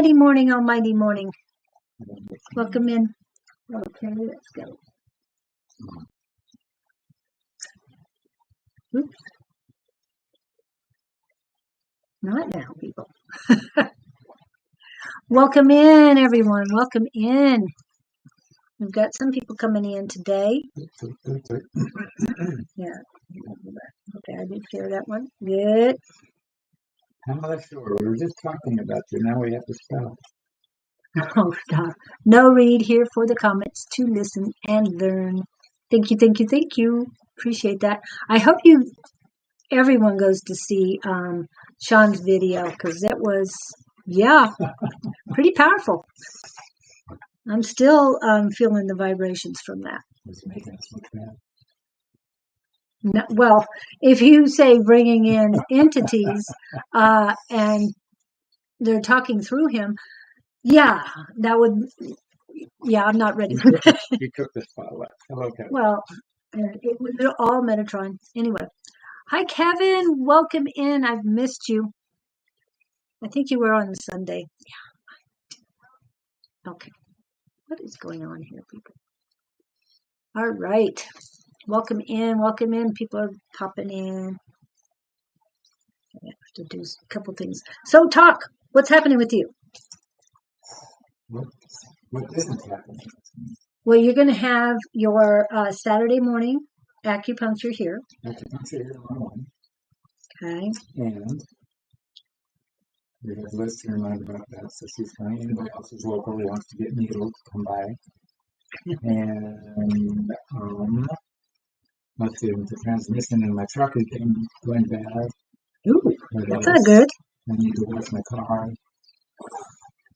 Almighty morning, almighty morning. Welcome in. Okay, let's go. Oops. Not now, people. Welcome in, everyone. Welcome in. We've got some people coming in today. Yeah. Okay, I did share that one. Good. I'm not sure. We were just talking about you. Now we have to stop. Oh, stop. No read here for the comments to listen and learn. Thank you, thank you, thank you. Appreciate that. I hope everyone goes to see Sean's video because it was, yeah, pretty powerful. I'm still feeling the vibrations from that. No, well, if you say bringing in entities and they're talking through him, yeah, that would, yeah, I'm not ready for that. You took the spotlight. Hello, Kevin. Well, they're all Metatron. Anyway, hi, Kevin. Welcome in. I've missed you. I think you were on Sunday. Yeah. Okay. What is going on here, people? All right. Welcome in. Welcome in. People are popping in. I have to do a couple things. So, talk. What's happening with you? What isn't happening? Well, you're going to have your Saturday morning acupuncture here. Acupuncture here tomorrow. Okay. And we have Liz to remind about that. So she's coming. Anybody else who's local who wants to get needled, come by. And let's see, the transmission in my truck is going bad. Ooh, that's not good. I need to wash my car.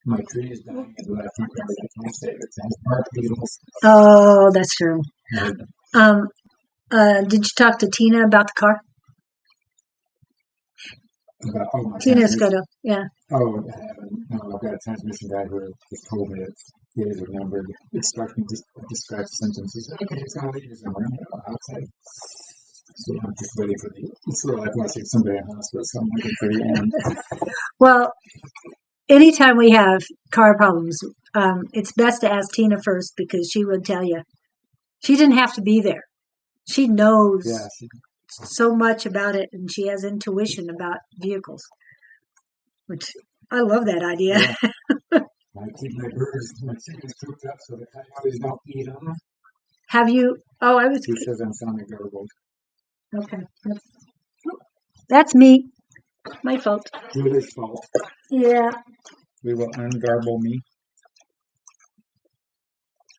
My tree is dying in the left front yard. I can't save it. It's bark beetles. Oh, that's true. Did you talk to Tina about the car? Tina's got a, yeah. Oh, no, I've got a transmission guy who just told me it's days are numbered. It's starting to describe symptoms. He said, okay, it's going to leave you somewhere outside. So I'm just waiting for it's sort of like when I see somebody in hospital, so I'm waiting for the end. Well, anytime we have car problems, it's best to ask Tina first because she would tell you. She didn't have to be there. She knows so much about it, and she has intuition about vehicles, which I love that idea. Yeah. I keep my chickens cooped up so the coyotes don't eat them. Have you? Oh, I was. He says I'm sounding garbled. Okay. That's me. My fault. Julie's fault. Yeah. We will ungarble me.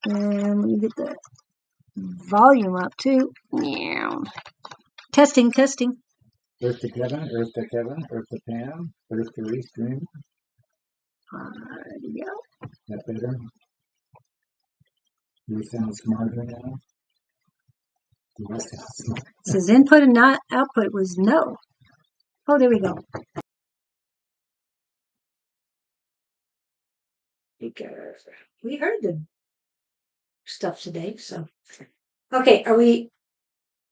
And let me get the volume up too. Yeah. Testing. Earth to Kevin, Earth to Kevin, Earth to Pam, Earth to Restream. There you go. That better? You sound smarter now? It says input and not output was no. Oh, there we go. Because we heard the stuff today, so okay. Are we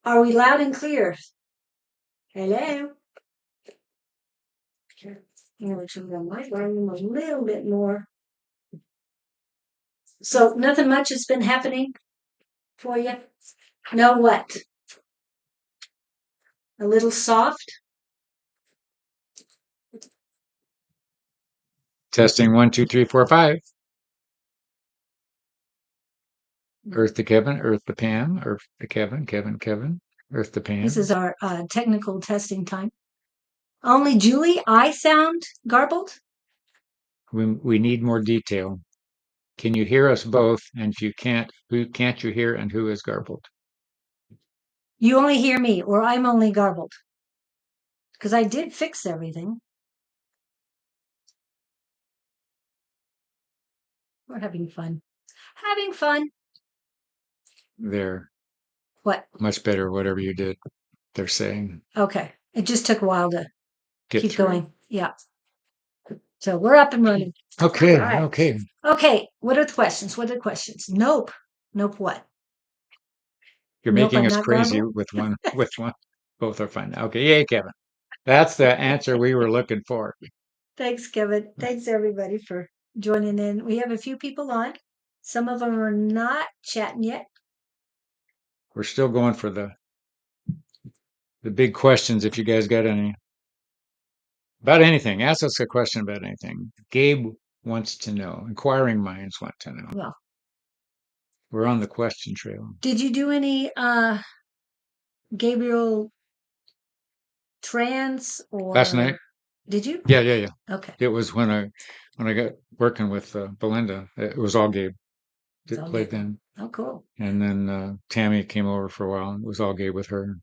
loud and clear? Hello. I'm going to turn my volume a little bit more. So nothing much has been happening for you. No what? A little soft. Testing 1, 2, 3, 4, 5. Earth to Kevin, Earth to Pam, Earth to Kevin, Kevin, Earth to Pam. This is our technical testing time. Only Julie, I sound garbled? We need more detail. Can you hear us both? And if you can't, who can't you hear and who is garbled? You only hear me, or I'm only garbled. Because I did fix everything. We're having fun. Having fun. There. What? Much better, whatever you did, they're saying. Okay. It just took a while to keep through. going. Yeah. So we're up and running. Okay. Right. Okay. What are the questions? Nope. What? You're making us crazy with one. Both are fine. Okay. Yay, Kevin. That's the answer we were looking for. Thanks, Kevin. Thanks, everybody, for joining in. We have a few people on. Some of them are not chatting yet. We're still going for the big questions. If you guys got any about anything, ask us a question about anything. Gabe wants to know. Inquiring minds want to know. Well, We're on the question trail. did you do any Gabriel trans Last night? or did you? Yeah. Okay. It was when I got working with Belinda. It was all Gabe It's that all played good. then. Oh, cool. And then Tammy came over for a while. And it was all Gabe with her.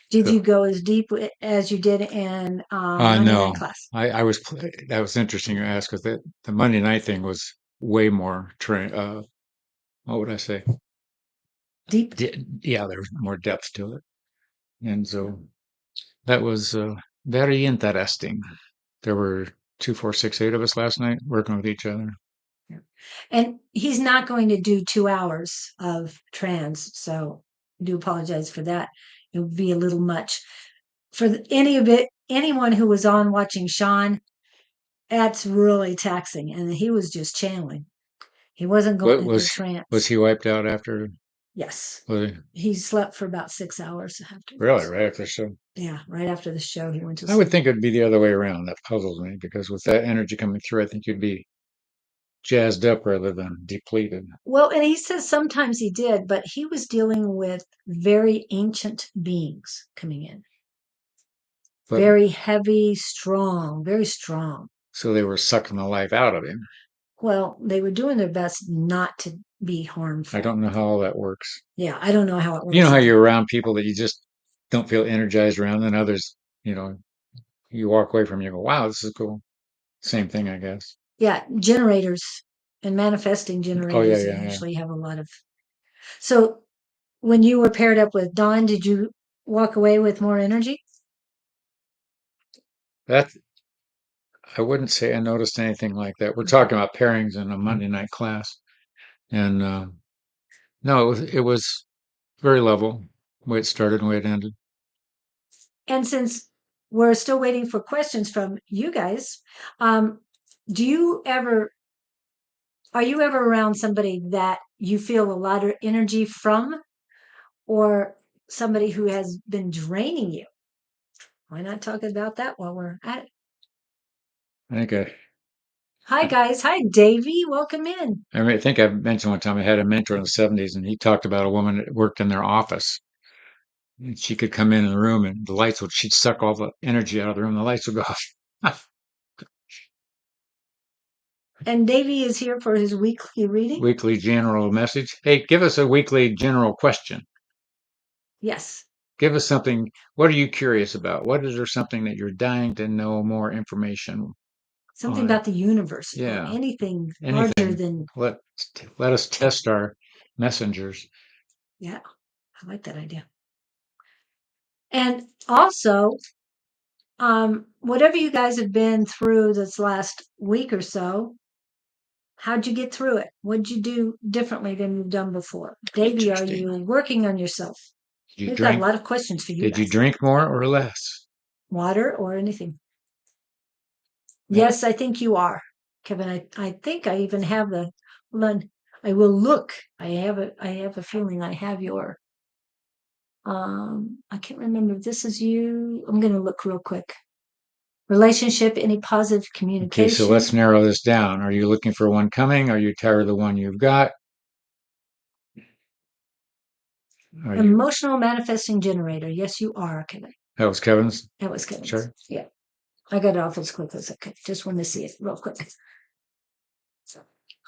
Did you So, go as deep as you did in Monday night no, class? I was that was interesting you asked because the Monday night thing was way more what would I say? Deep? Yeah, there was more depth to it, and so that was very interesting. There were 2, 4, 6, 8 of us last night working with each other. Yeah. And he's not going to do 2 hours of trans, so I do apologize for that. It would be a little much. For any of it, anyone who was on watching Sean, that's really taxing. And he was just channeling. He wasn't going What into a was trance. he wiped out after? Yes. Was he, He slept for about 6 hours really, afterwards. right after the show? Yeah, right after the show, he went to I would sleep. think it'd be the other way around. That puzzles me because with that energy coming through, I think you'd be jazzed up rather than depleted. Well, and he says sometimes he did, but he was dealing with very ancient beings coming in. But Very heavy, strong, very strong. so they were sucking the life out of him. Well, they were doing their best not to be I harmful. don't know how all that works. Yeah, I don't know how it You know works how either. you're around people that you just don't feel energized around, and others, you walk away from, you go, wow, this is cool. Same thing, I guess. Yeah, generators and manifesting Oh, generators usually have a lot of. So when you were paired up with Don, did you walk away with more energy? That I wouldn't say I noticed anything like that. We're talking about pairings in a Monday night class, and no, it was very level. The way it started and the way it ended. And since we're still waiting for questions from you guys, um, do you ever are you ever around somebody that you feel a lot of energy from, or somebody who has been draining you? Why not talk about that while we're at it? I think Hi guys, hi Davy, welcome in. I think I mentioned one time I had a mentor in the '70s, and he talked about a woman that worked in their office. And she could come in the room, and she'd suck all the energy out of the room. The lights would go off. And Davy is here for his weekly reading. Weekly general message. Hey, give us a weekly general question. Yes, Give us something. What are you curious about? What is there something that you're dying to know more information something on? about the universe or Yeah, anything larger anything. than. Let let us test our messengers. Yeah, I like that idea. And also, whatever you guys have been through this last week or so, how'd you get through it? What'd you do differently than you've done before? Davy, are Interesting. you working on yourself? Did you We've got a drink? lot of questions for you Did you guys. drink more or less? Water or anything? That, Yes, I think you are, Kevin. I think I even have the one. I will look. I have a feeling I have your I can't remember if this is you. I'm gonna look real quick. Relationship, any positive okay, so communication, let's narrow this down. Are you looking for one coming? Are you tired of the one you've got? Are you? emotional manifesting generator. Yes, you are, Kevin. That was Kevin's. That was Kevin's. Sure. Yeah. I got it off as quick as I could. Just want to see it real quick.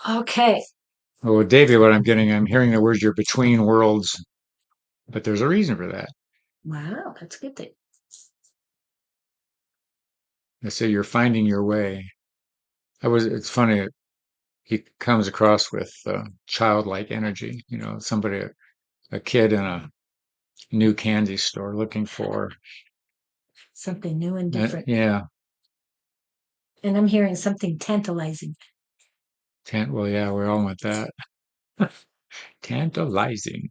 Okay. Well, with Davey, what I'm hearing the words you're between worlds, but there's a reason for that. Wow, that's a good thing. They say you're finding your way. It's funny. He comes across with childlike energy. Somebody, a kid in a new candy store looking for, Something new and different. yeah, And I'm hearing something tantalizing. well, yeah, we all want that. Tantalizing.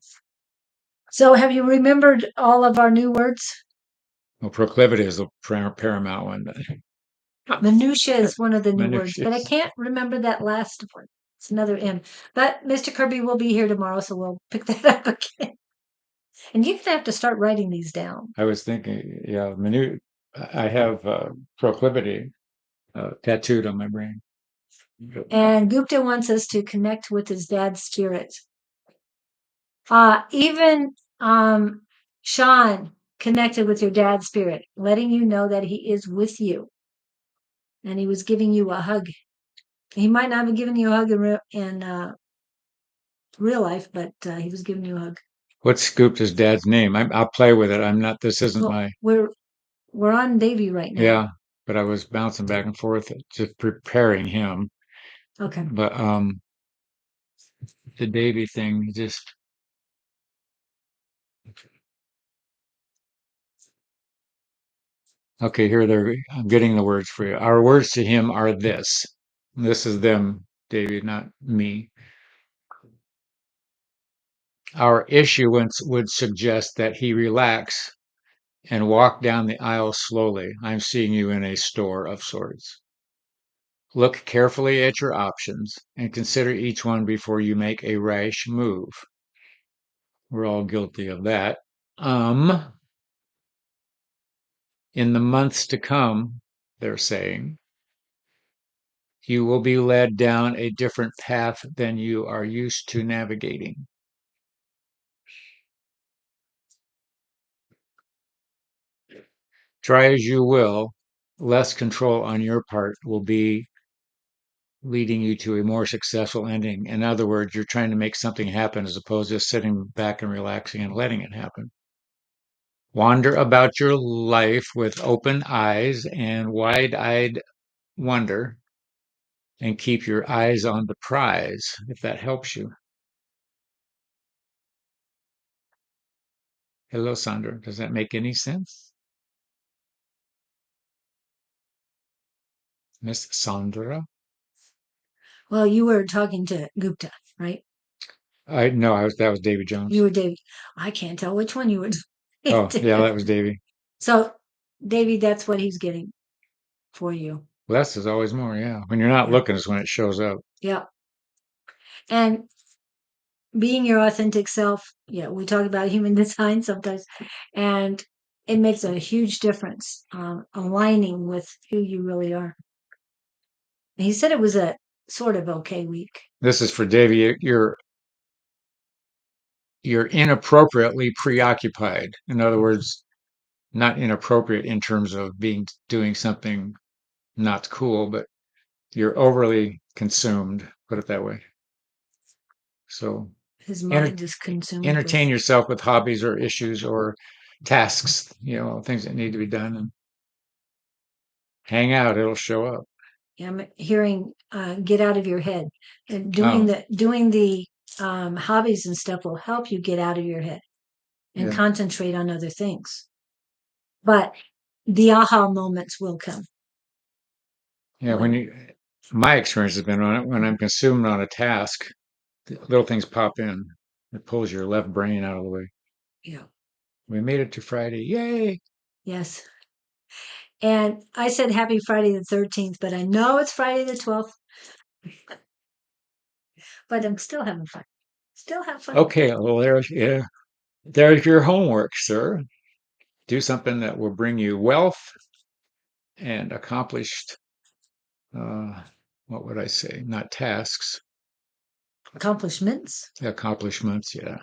So have you remembered all of our new words? Well, proclivity is the paramount one. Minutia is one of the new words, Minutia. but I can't remember that last one. It's another M. But Mr. Kirby will be here tomorrow, so we'll pick that up again. And you're gonna have to start writing these down. I was thinking, yeah, I have proclivity tattooed on my brain. And Gupta wants us to connect with his dad's spirit. Even Sean connected with your dad's spirit, letting you know that he is with you. And he was giving you a hug. He might not have given you a hug in real life, but he was giving you a hug. What's Scoop's dad's name? I'll play with it. I'm not. This isn't Well, my. we're on Davy right now. Yeah, but I was bouncing back and forth, just preparing him. Okay. But the Davy thing just. Okay, I'm getting the words for you. Our words to him are this. This is them, Davy, not me. Our issuance would suggest that he relax and walk down the aisle slowly. I'm seeing you in a store of sorts. Look carefully at your options and consider each one before you make a rash move. We're all guilty of that. In the months to come, they're saying, you will be led down a different path than you are used to navigating. Try as you will, less control on your part will be leading you to a more successful ending. In other words, you're trying to make something happen as opposed to just sitting back and relaxing and letting it happen. Wander about your life with open eyes and wide eyed wonder, and keep your eyes on the prize, if that helps you. Hello, Sandra. Does that make any sense? Miss Sandra? Well, you were talking to Gupta, right? I no, that was Davy Jones. You were Davy. I can't tell which one you were talking Oh, to. yeah, that was Davy. So, Davy, that's what he's getting for you. Less is always more, yeah. When you're not Yeah. looking is when it shows up. Yeah. And being your authentic self, yeah, we talk about human design sometimes, and it makes a huge difference aligning with who you really are. And he said it was a sort of okay week. This is for Davy. You're inappropriately preoccupied. In other words, not inappropriate in terms of doing something not cool, but you're overly consumed, put it that way. So His enter, mind is consumed with. entertain yourself with hobbies or issues or tasks, things that need to be done, and hang out. It'll show up. I'm hearing get out of your head, and Oh, doing the hobbies and stuff will help you get out of your head and yeah. concentrate on other things. But the aha moments will come Yeah. when. My experience has been on it when I'm consumed on a task, little things pop in. It pulls your left brain out of the way. Yeah. We made it to Friday. Yay. Yes. And I said happy Friday the 13th, but I know it's Friday the 12th. But I'm still having fun. Still have fun. Okay. Well, there's your homework, sir. Do something that will bring you wealth and accomplished, uh, what would I say? Not tasks, Accomplishments. accomplishments. Yeah.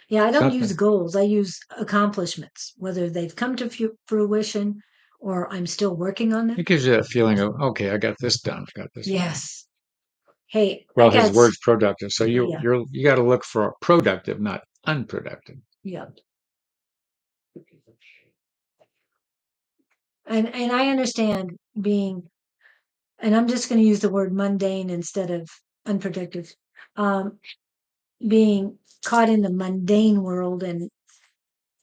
Yeah, I don't use Something. goals. I use accomplishments, whether they've come to fruition or I'm still working on them. It gives you that feeling of, okay, I got this done. I got this done. Yes. Hey, I Well, his got, word's productive. So yeah, you got to look for productive, not unproductive. yeah. And I understand being, and I'm just going to use the word mundane instead of unproductive. Um, being caught in the mundane world, and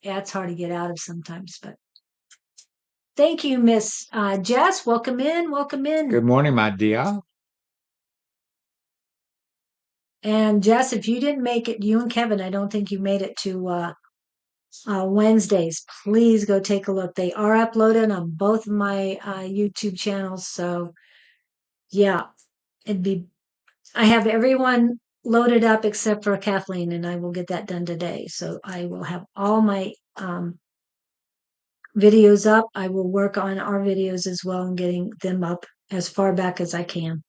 yeah, it's hard to get out of sometimes. But thank you, Miss Jess. Welcome in. Welcome in. Good morning, my dear. And Jess, if you didn't make it, you and Kevin, I don't think you made it to Wednesdays. Please go take a look. They are uploaded on both of my YouTube channels. So yeah, it'd be. I have everyone loaded up except for Kathleen, and I will get that done today. So I will have all my videos up. I will work on our videos as well and getting them up as far back as I can.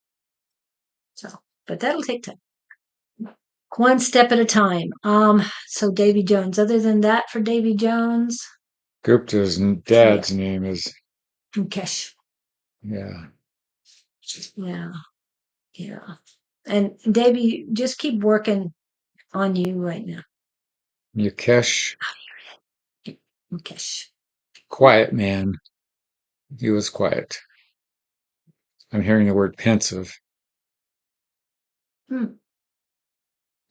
So, but that'll take time. One step at a time. So Davy Jones. Other than that, for Davy Jones, Gupta's yeah, dad's name is, Mukesh. yeah. Yeah, yeah. And Davy, just keep working on you right now. Mukesh, Mukesh. quiet man. He was quiet. I'm hearing the word pensive. Hmm.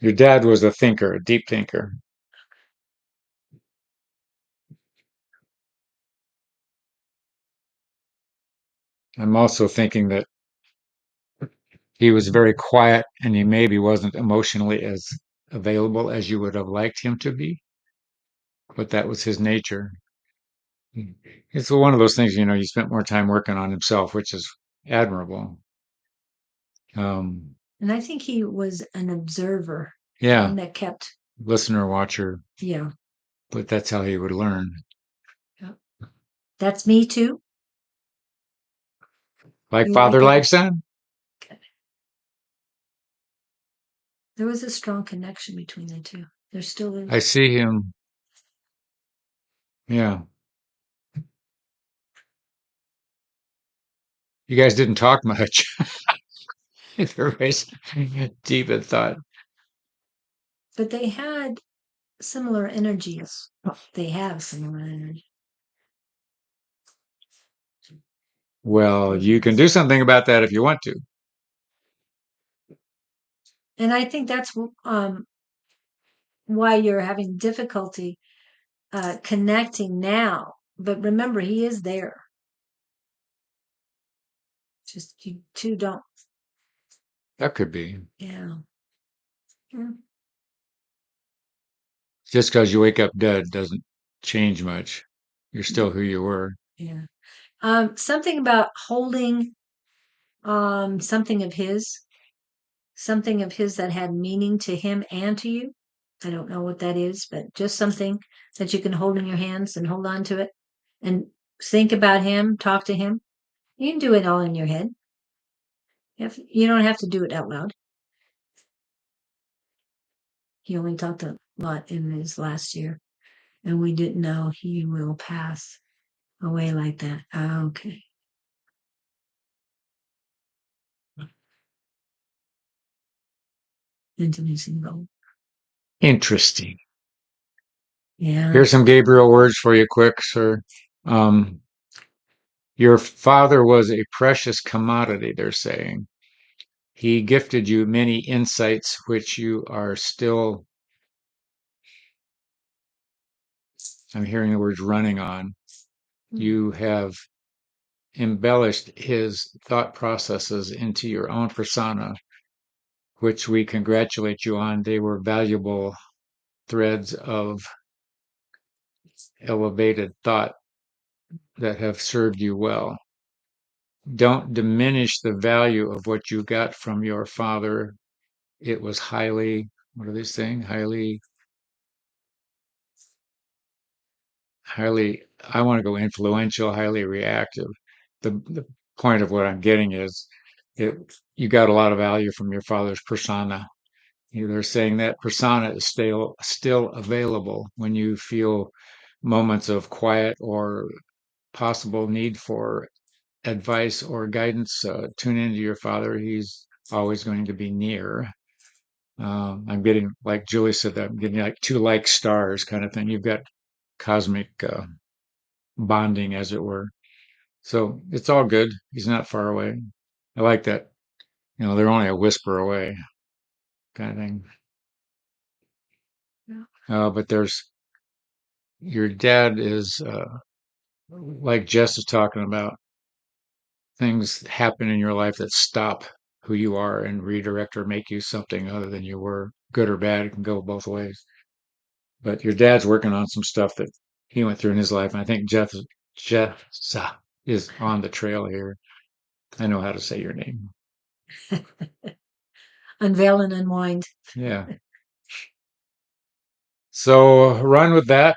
Your dad was a thinker, a deep thinker. I'm also thinking that he was very quiet and he maybe wasn't emotionally as available as you would have liked him to be, but that was his nature. It's one of those things, you spent more time working on himself, which is admirable. Um, And I think he was an observer, yeah, one that kept, listener, watcher, yeah, but that's how he would learn. yeah. That's me too. Like You father, like like that? son. There was a strong connection between the two. There still I is. see him. Yeah. You guys didn't talk much. Everybody's deep in thought. But they had similar energies. They have similar energy. Well, you can Yes. do something about that if you want to. And I think that's why you're having difficulty connecting now. But remember, he is there. Just you two don't. That could be. Yeah. Yeah. Just because you wake up dead doesn't change much. You're still No. who you were. Yeah. Something about holding something of his that had meaning to him and to you. I don't know what that is, but just something that you can hold in your hands and hold on to it and think about him, talk to him. You can do it all in your head. You don't have to do it out loud. He only talked a lot in his last year, and we didn't know he will pass away like that. Okay. Intimacy goal. Interesting. Yeah. Here's some Gabriel words for you, quick, sir. Um, your father was a precious commodity, they're saying. He gifted you many insights which you are still, I'm hearing the words running on. You have embellished his thought processes into your own persona, which we congratulate you on. They were valuable threads of elevated thought that have served you well. Don't diminish the value of what you got from your father. It was highly, what are they saying? Highly, I want to go influential, highly reactive. The point of what I'm getting is it, you got a lot of value from your father's persona. They're saying that persona is still available when you feel moments of quiet or possible need for advice or guidance. Tune into your father. He's always going to be near. I'm getting, like Julie said, that I'm getting like two like stars kind of thing. You've got cosmic bonding, as it were. So it's all good. He's not far away. I like that. They're only a whisper away, kind of thing. Yeah. But your dad is like Jess is talking about. Things happen in your life that stop who you are and redirect or make you something other than you were. Good or bad, it can go both ways. But your dad's working on some stuff that he went through in his life. And I think Jeff is on the trail here. I know how to say your name. Unveil and unwind. Yeah. So run with that.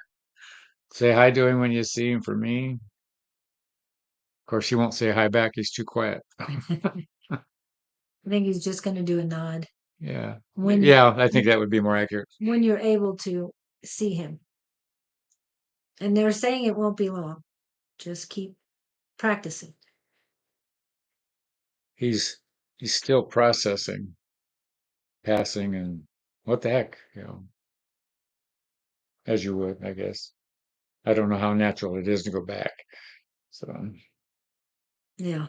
Say hi to him when you see him for me. Of course, he won't say hi back. He's too quiet. I think he's just going to do a nod Yeah. when Yeah, I think that would be more accurate. when you're able to see him. And they're saying it won't be long. Just keep practicing. He's still processing, passing, and what the heck, as you would, I guess. I don't know how natural it is to go back. So Yeah.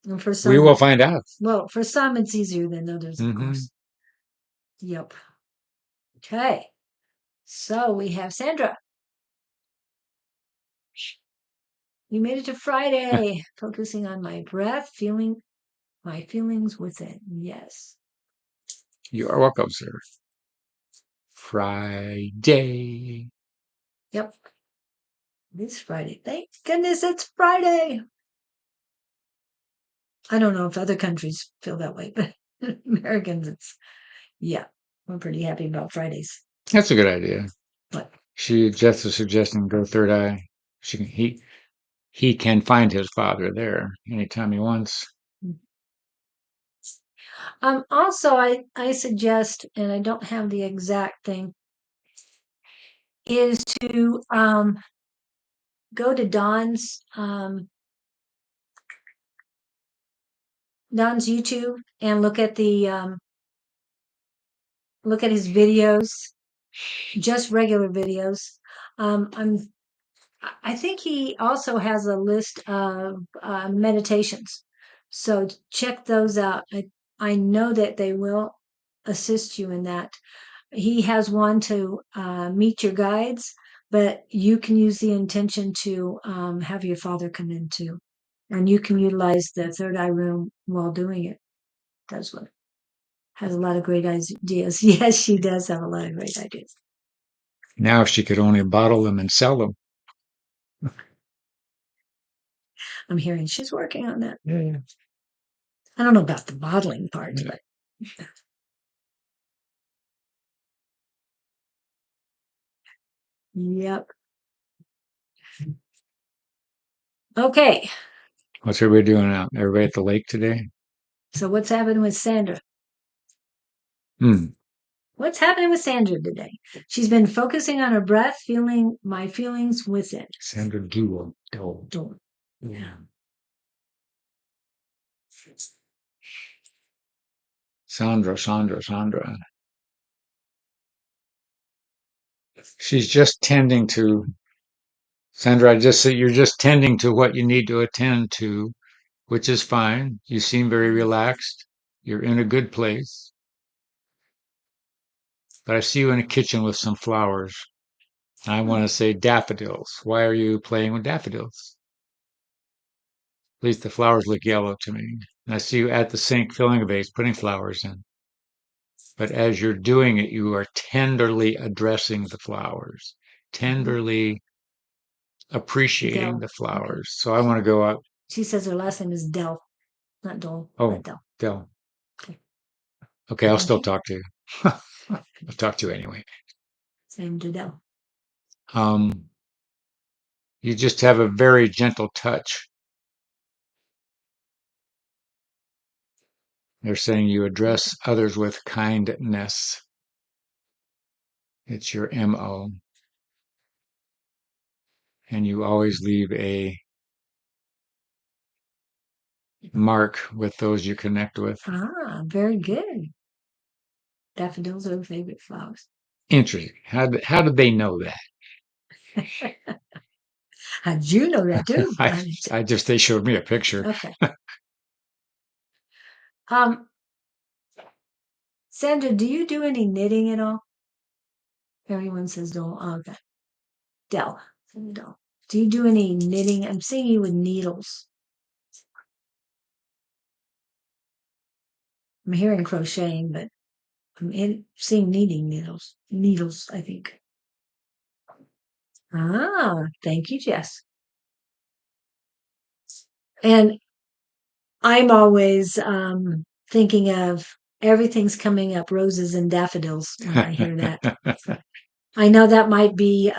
And for we some, will find out. well, for some it's easier than others, of Hmm. course. Yep. Okay. So we have Sandra. You made it to Friday. Focusing on my breath, feeling my feelings within. Yes. You are welcome, sir. Friday. Yep. It's Friday. Thank goodness it's Friday. I don't know if other countries feel that way, but Americans, yeah, we're pretty happy about Fridays. That's a good idea. But Jeff was suggesting go third eye. He can find his father there anytime he wants. also, I suggest, and I don't have the exact thing, is to go to Don's YouTube and look at his videos, just regular videos. I think he also has a list of meditations, so check those out. I know that they will assist you in that. He has one to meet your guides, but you can use the intention to have your father come in too, and you can utilize the third eye room while doing it. That's what has a lot of great ideas. Yes, she does have a lot of great ideas. Now, if she could only bottle them and sell them. I'm hearing she's working on that. Yeah. I don't know about the bottling part, Yeah. but yep. Okay. What's everybody doing out? Everybody at the lake today? So what's happening with Sandra? Hmm. What's happening with Sandra today? She's been focusing on her breath, feeling my feelings with it. Sandra Jewel. Yeah. Sandra. She's just tending to, Sandra, I just say you're just tending to what you need to attend to, which is fine. You seem very relaxed. You're in a good place. But I see you in a kitchen with some flowers. I want to say daffodils. Why are you playing with daffodils? At least the flowers look yellow to me. And I see you at the sink filling a vase, putting flowers in. But as you're doing it, you are tenderly addressing the flowers, tenderly appreciating Del. the Okay. flowers. So I want to go up. She says her last name is Del, not Dole, Oh, but Del. Del. Okay. Okay, I'll Thank still you. talk to you. I'll talk to you anyway. Same to Del. Um, you just have a very gentle touch. They're saying you address others with kindness. It's your MO. And you always leave a mark with those you connect with. Ah, very good. Daffodils are her favorite flowers. Interesting. How did they know that? How'd you know that too? I just they showed me a picture. Okay. Um, Sandra, do you do any knitting at all? Everyone says don't. Oh, okay. Del. Del. Do you do any knitting? I'm seeing you with needles. I'm hearing crocheting, but seeing knitting needles. Needles, I think. Ah, thank you, Jess. And I'm always thinking of everything's coming up roses and daffodils when I hear that. I know that might be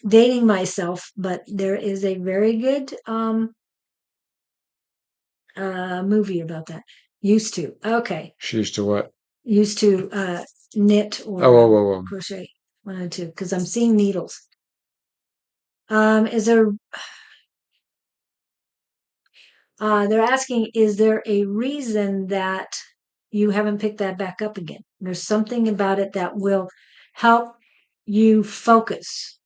dating myself, but there is a very good movie about that. Used to. Okay. She used to what? Used to knit Oh, or whoa, whoa, whoa. crochet. Wanted to because I'm seeing needles. Is there they're asking, is there a reason that you haven't picked that back up again? There's something about it that will help you focus.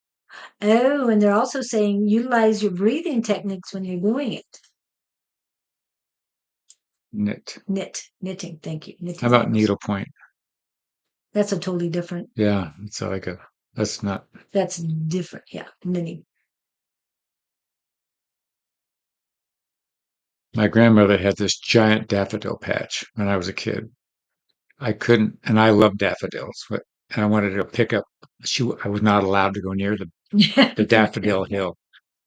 Oh, and they're also saying utilize your breathing techniques when you're doing it. Knitting. Thank you. Knitting. How about needlepoint? That's a totally different. Yeah, that's not. That's different. Yeah, knitting. My grandmother had this giant daffodil patch when I was a kid. I couldn't, and I love daffodils, but and I wanted to pick up. I was not allowed to go near the daffodil hill.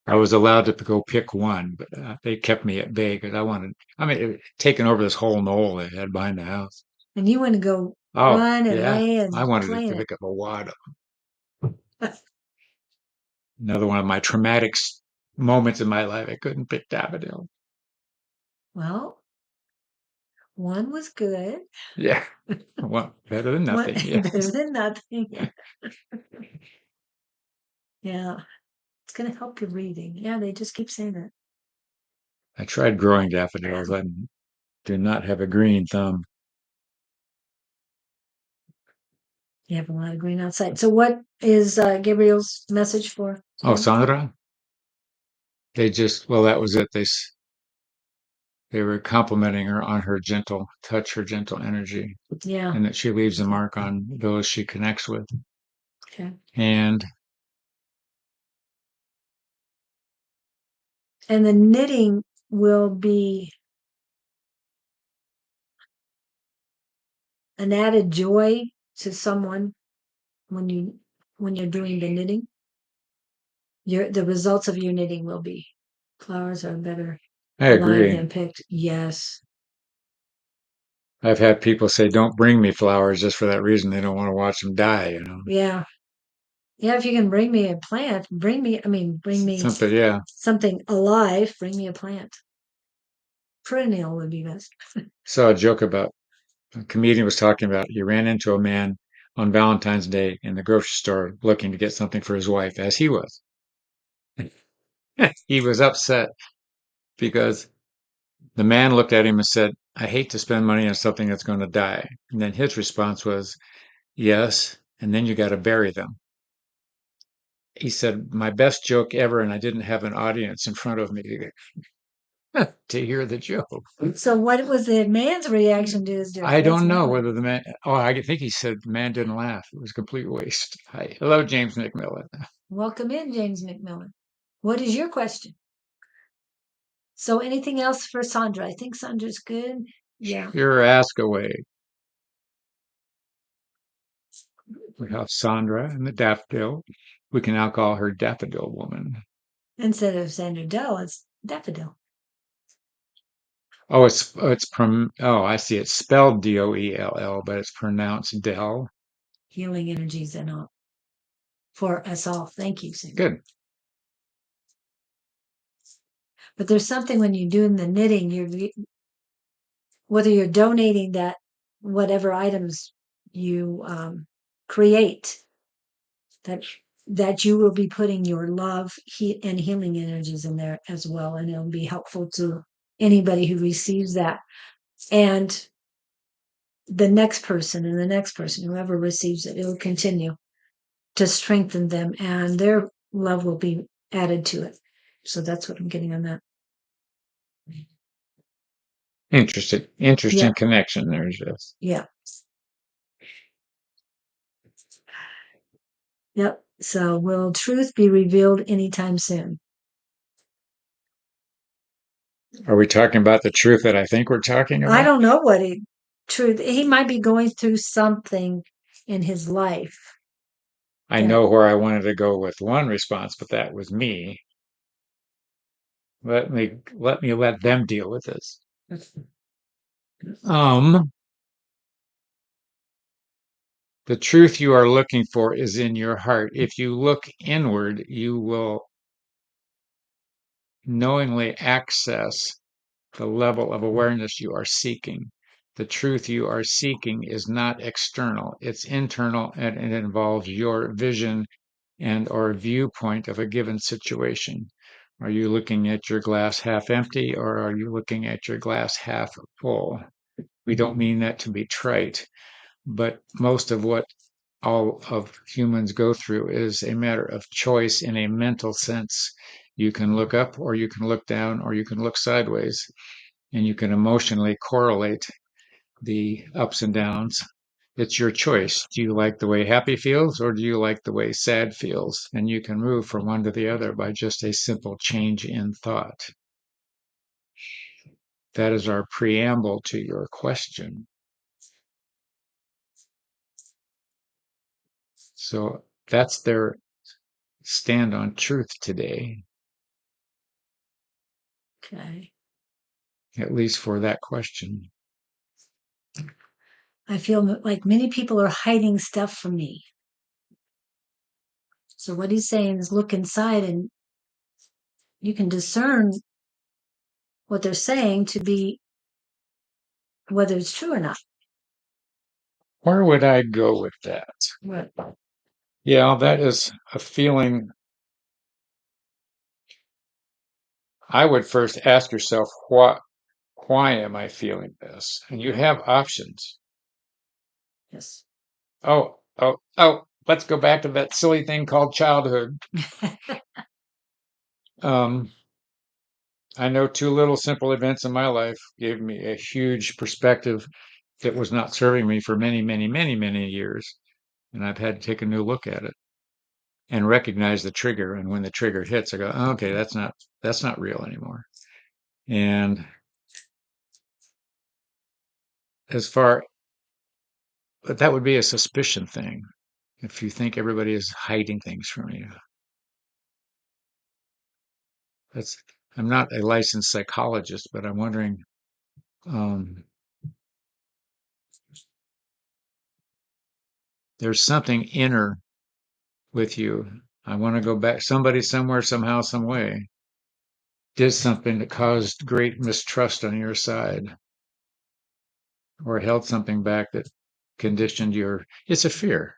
I was allowed to go pick one, but they kept me at bay because I mean, it, taking over this whole knoll they had behind the house. And you want to go Oh, run and yeah. lay and I wanted play to in it. pick up a wad. Another one of my traumatic moments in my life. I couldn't pick daffodil. Well, one was good. Yeah. Well, better than nothing. Yeah. Better than nothing. Yeah. It's going to help your breathing. Yeah, they just keep saying that. I tried growing daffodils. I do not have a green thumb. You have a lot of green outside. So, what is Gabriel's message for? Oh, Sandra? Well, that was it. They were complimenting her on her gentle touch, her gentle energy, Yeah. and that she leaves a mark on those she connects with. Okay. And The knitting will be an added joy to someone when you're doing the knitting. The results of your knitting will be flowers are better I alive agree. than picked. Yes. I've had people say, "Don't bring me flowers," just for that reason. They don't want to watch them die. Yeah. Yeah. If you can bring me a plant, bring me Something. Yeah. something alive. Bring me a plant. Perennial would be best. Saw a joke about a comedian was talking about he ran into a man on Valentine's Day in the grocery store looking to get something for his wife, as he was. He was upset because the man looked at him and said, "I hate to spend money on something that's going to die." And then his response was, "Yes, and then you got to bury them." He said, "My best joke ever, and I didn't have an audience in front of me to hear the joke." So, what was the man's reaction to his joke? I That's don't know funny. whether the man, oh, I think he said the man didn't laugh. It was a complete waste. Hi. Hello, James McMillan. Welcome in, James McMillan. What is your question? So, anything else for Sandra? I think Sandra's good. Yeah. Sure, ask away. We have Sandra and the daffodil. We can now call her Daffodil Woman. Instead of Sandra Dell, it's Daffodil. Oh, I see. It's spelled Doell, but it's pronounced Dell. Healing energies and all for us all. Thank you, Sandra. Good. But there's something when you're doing the knitting, whether you're donating that whatever items you create, that you will be putting your love and healing energies in there as well, and it'll be helpful to anybody who receives that, and the next person and the next person, whoever receives it, it will continue to strengthen them, and their love will be added to it. So that's what I'm getting on that. Interesting Yeah. connection there, Jess. Yeah. Yep. So will truth be revealed anytime soon? Are we talking about the truth that I think we're talking I about? don't know what truth. He might be going through something in his life I that, know where I wanted to go with one response, but that was me. Let them deal with this. Um, the truth you are looking for is in your heart. If you look inward, you will knowingly access the level of awareness you are seeking. The truth you are seeking is not external, it's internal, and it involves your vision and or viewpoint of a given situation. Are you looking at your glass half empty or are you looking at your glass half full? We don't mean that to be trite, but most of what all of humans go through is a matter of choice in a mental sense. You can look up or you can look down or you can look sideways and you can emotionally correlate the ups and downs. It's your choice. Do you like the way happy feels or do you like the way sad feels? And you can move from one to the other by just a simple change in thought. That is our preamble to your question. So that's their stand on truth today, okay. at least for that question. I feel like many people are hiding stuff from me. So what he's saying is look inside and you can discern what they're saying to be whether it's true or not. Where would I go with that? What? Yeah, that is a feeling. I would first ask yourself, why am I feeling this? And you have options. Yes. Let's go back to that silly thing called childhood. Um, I know two little simple events in my life gave me a huge perspective that was not serving me for many, many, many, many years. And I've had to take a new look at it and recognize the trigger. And when the trigger hits, I go, oh, okay, that's not real anymore. And as far, but that would be a suspicion thing. If you think everybody is hiding things from you, that's, I'm not a licensed psychologist, but I'm wondering, um, there's something inner with you. I want to go back. Somebody, somewhere, somehow, some way did something that caused great mistrust on your side or held something back that conditioned your, it's a fear.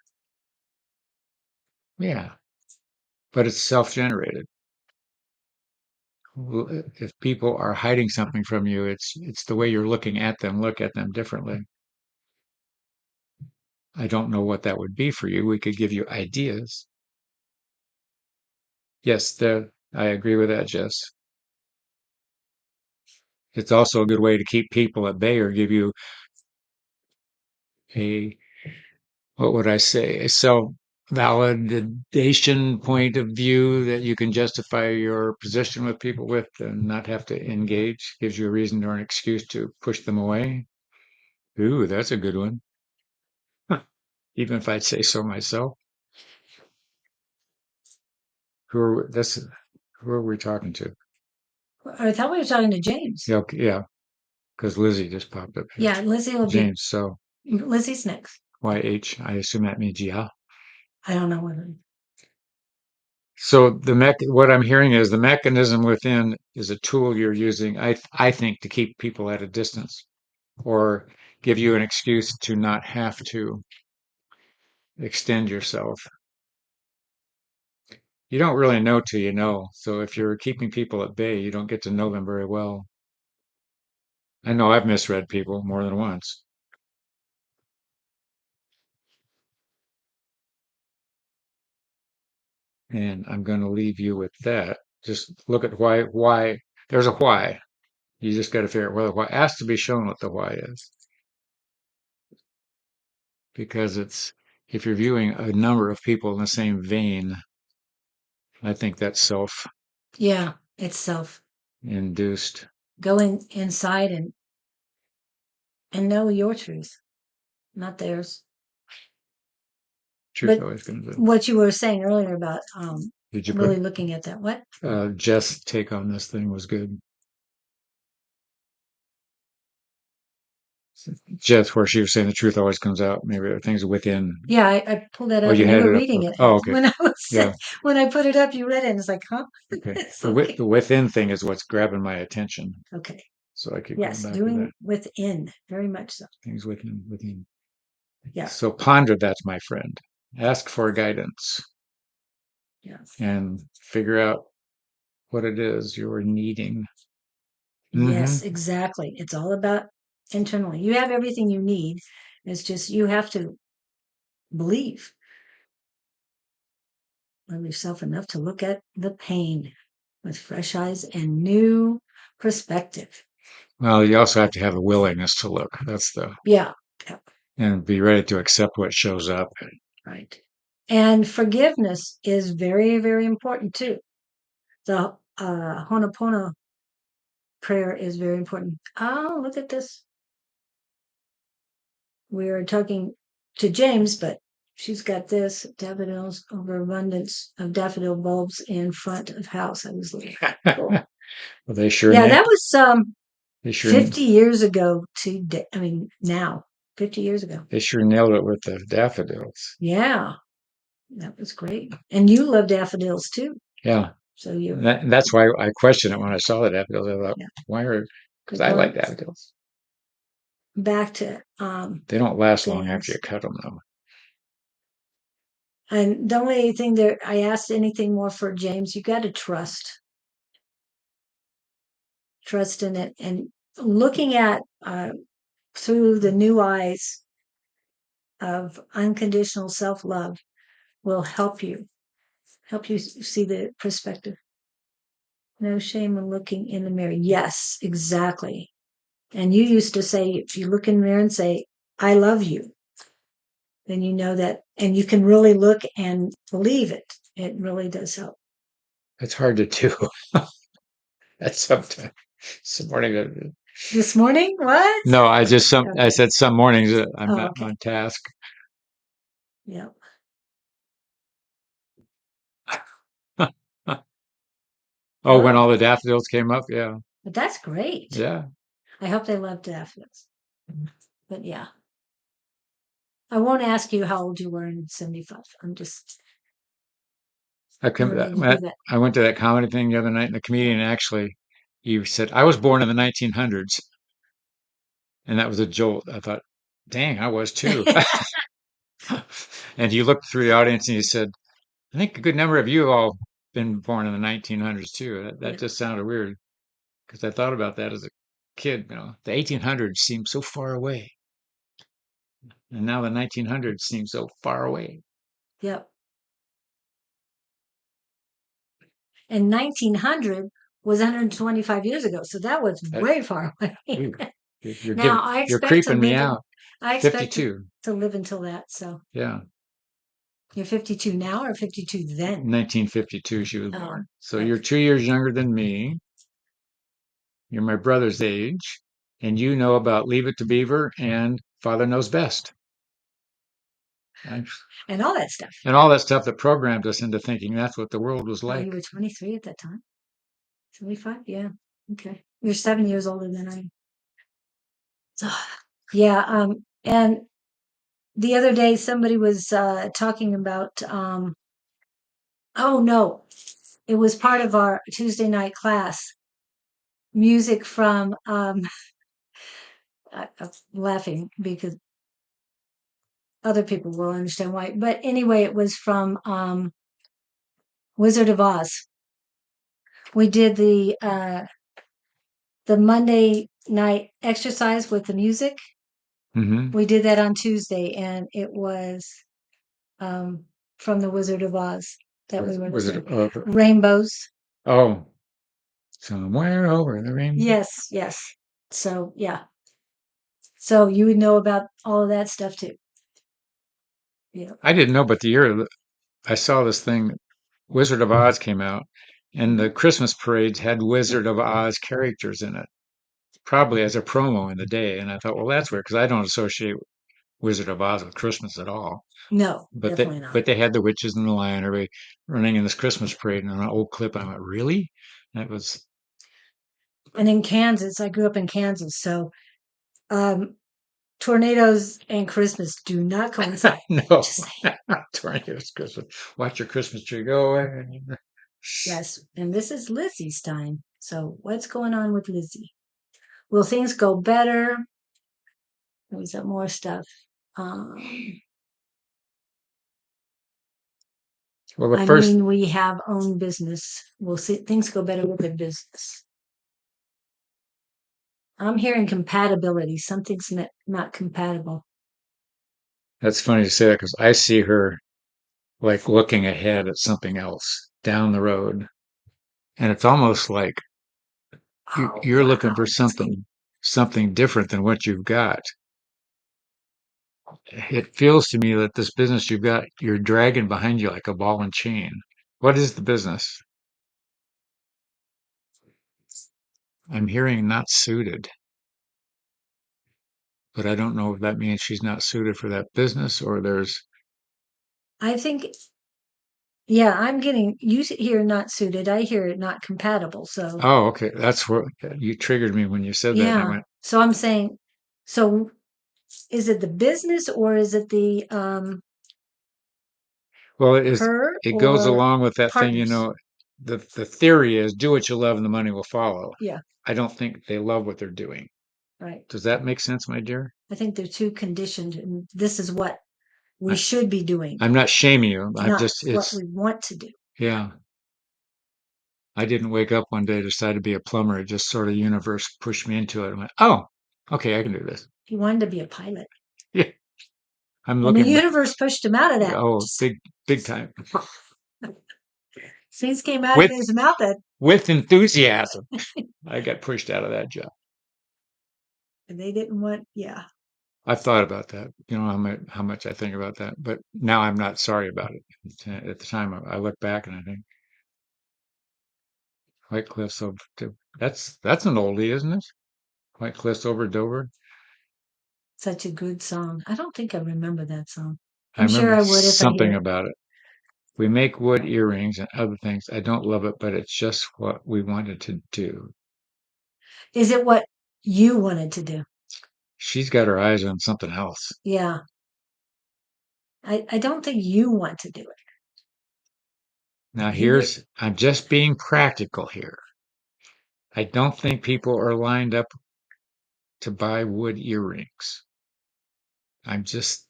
Yeah, but it's self-generated. If people are hiding something from you, it's the way you're looking at them. Look at them differently. I don't know what that would be for you. We could give you ideas. Yes, I agree with that, Jess. It's also a good way to keep people at bay or give you a, what would I say, a self-validation point of view that you can justify your position with people with and not have to engage. Gives you a reason or an excuse to push them away. Ooh, that's a good one. Even if I'd say so myself. Who are we talking to? I thought we were talking to James. Yeah, okay, yeah, because Lizzie just popped up here. Yeah, Lizzie will be. James, so Lizzie's next. YH, I assume that means yeah. I don't know whether. So what I'm hearing is the mechanism within is a tool you're using, I think, to keep people at a distance or give you an excuse to not have to extend yourself. You don't really know till you know. So if you're keeping people at bay, you don't get to know them very well. I know I've misread people more than once. And I'm going to leave you with that. Just look at why there's a why. You just got to figure out whether why has to be shown what the why is. Because if you're viewing a number of people in the same vein, I think that's self Yeah, it's self. induced. Going inside and and know your truth, not theirs. Truth But always comes out. what you were saying earlier about Did you really put looking at that, what? Jess' take on this thing was good. Jess, where she was saying the truth always comes out. Maybe there are things within. Yeah, I pulled that Oh, up you and you had were it up. reading it Oh, okay. when I was Yeah. when I put it up. You read it, and it's like, huh? Okay. It's okay. The within thing is what's grabbing my attention. Okay. So I keep going Yes, back to that. doing within, very much so. Things within. Yeah. So ponder that, my friend. Ask for guidance Yeah. and figure out what it is you're needing. Yes, Mm-hmm. exactly. It's all about internally. You have everything you need. It's just you have to believe. Love yourself enough to look at the pain with fresh eyes and new perspective. Well, you also have to have a willingness to look. That's the Yeah. Yeah. and be ready to accept what shows up. Right. And forgiveness is very, very important too. The Honopono prayer is very important. Oh, look at this. We are talking to James, but she's got this daffodils overabundance of daffodil bulbs in front of house. I was like, cool. Well, they sure Yeah, that was they sure 50 years ago today. I mean, now, 50 years ago. they sure nailed it with the daffodils. Yeah, that was great. And you love daffodils too. Yeah, So you, that's why I questioned it when I saw the daffodils. I thought, yeah. why are because But I like going daffodils. back to They don't last long after things. you cut them, though. And the only thing that I asked anything more for James, you got to trust in it, and looking at through the new eyes of unconditional self-love will help you see the perspective. No shame in looking in the mirror. Yes, exactly. And you used to say, if you look in the mirror and say, I love you, then you know that, and you can really look and believe it. It really does help. It's hard to do. That's sometimes. Some morning. This morning, what? No, I Okay. said some mornings I'm Oh, not okay. on task. Yeah. Oh, when all Oh, the daffodils came up, yeah, but that's great. yeah. I hope they love daffodils. But yeah, I won't ask you how old you were in 75. I'm just, I I come, don't need to do that. I went to that comedy thing the other night, and the comedian actually, he said, I was born in the 1900s, and that was a jolt. I thought, dang, I was too. And he looked through the audience and he said, I think a good number of you have all been born in the 1900s too. That Yeah. just sounded weird because I thought about that as a kid. The 1800s seemed so far away, and now the 1900s seem so far away. Yep. And 1900 was 125 years ago. So that was That, way far away. ooh, you're Now giving, I you're expect to creeping me live out. I expect 52. to live until that. So Yeah. you're 52 now or 52 then? 1952 she was Oh, born. So you're okay. 2 years younger than me. You're my brother's age, and you know about Leave It to Beaver and Father Knows Best. And And all that stuff. and all that stuff that programmed us into thinking that's what the world was Oh, like. you were 23 at that time? 75? Yeah. Okay. You're 7 years older than I am. So, yeah. And the other day somebody was talking about oh no, it was part of our Tuesday night class, music from I'm laughing because other people will understand why. But anyway, it was from Wizard of Oz. We did the Monday night exercise with the music. Hmm. We did that on Tuesday, and it was um, from the Wizard of Oz that we were Was it? listening. Rainbows. Oh, somewhere over the rainbow. Yes, yes. So yeah. So you would know about all of that stuff too. Yeah. I didn't know, but the year I saw this thing, Wizard of Oz came out, and the Christmas parades had Wizard of Oz characters in it. probably as a promo in the day. And I thought, well, that's weird because I don't associate Wizard of Oz with Christmas at all. No, But definitely not. they had the witches and the lion, everybody running in this Christmas parade, and on an old clip. I went, really? That was And in Kansas, I grew up in Kansas, so um, tornadoes and Christmas do not coincide. no Just saying. tornadoes Christmas. Watch your Christmas tree go away. Yes, and this is Lizzie's time. So what's going on with Lizzie? Will things go better? Was that more stuff? Well, the I first mean, we have own business. We'll see things go better with the business. I'm hearing compatibility. Something's not compatible. that's funny to say that because I see her like looking ahead at something else down the road, and it's almost like Oh, you're looking for wow. something different than what you've got. It feels to me that this business you've got, you're dragging behind you like a ball and chain. What is the business? I'm hearing not suited, but I don't know if that means she's not suited for that business or there's, I think, yeah, I'm getting, you hear not suited. I hear not compatible. So, oh, okay. That's what you triggered me when you said that. And I yeah. went, So I'm saying, so is it the business or is it the well, her it goes or along with that thing, partners? the theory is do what you love and the money will follow. Yeah, I don't think they love what they're doing. right. Does that make sense, my dear? I think they're too conditioned, and this is what we I, should be doing, I'm not shaming you. I'm not just, what it's, we want to do. yeah. I didn't wake up one day, decide to be a plumber. It just sort of universe pushed me into it. I went, oh, okay, I can do this. He wanted to be a pilot, Yeah. I'm and the looking, universe pushed him out of that. oh, big time. Things came out of With, his mouth that with enthusiasm. I got pushed out of that job. they didn't want. Yeah, I've thought about that. You know how much I think about that, but now I'm not sorry about it. At the time, I look back and I think White Cliffs over. That's an oldie, isn't it? White Cliffs over Dover. such a good song. I don't think I remember that song. I I'm sure remember I would if I hear something it. about it. We make wood earrings and other things. I don't love it, but it's just what we wanted to do. Is it what you wanted to do? She's got her eyes on something else. Yeah, I don't think you want to do it. Now You I'm just being practical here. I don't think people are lined up to buy wood earrings. I'm just,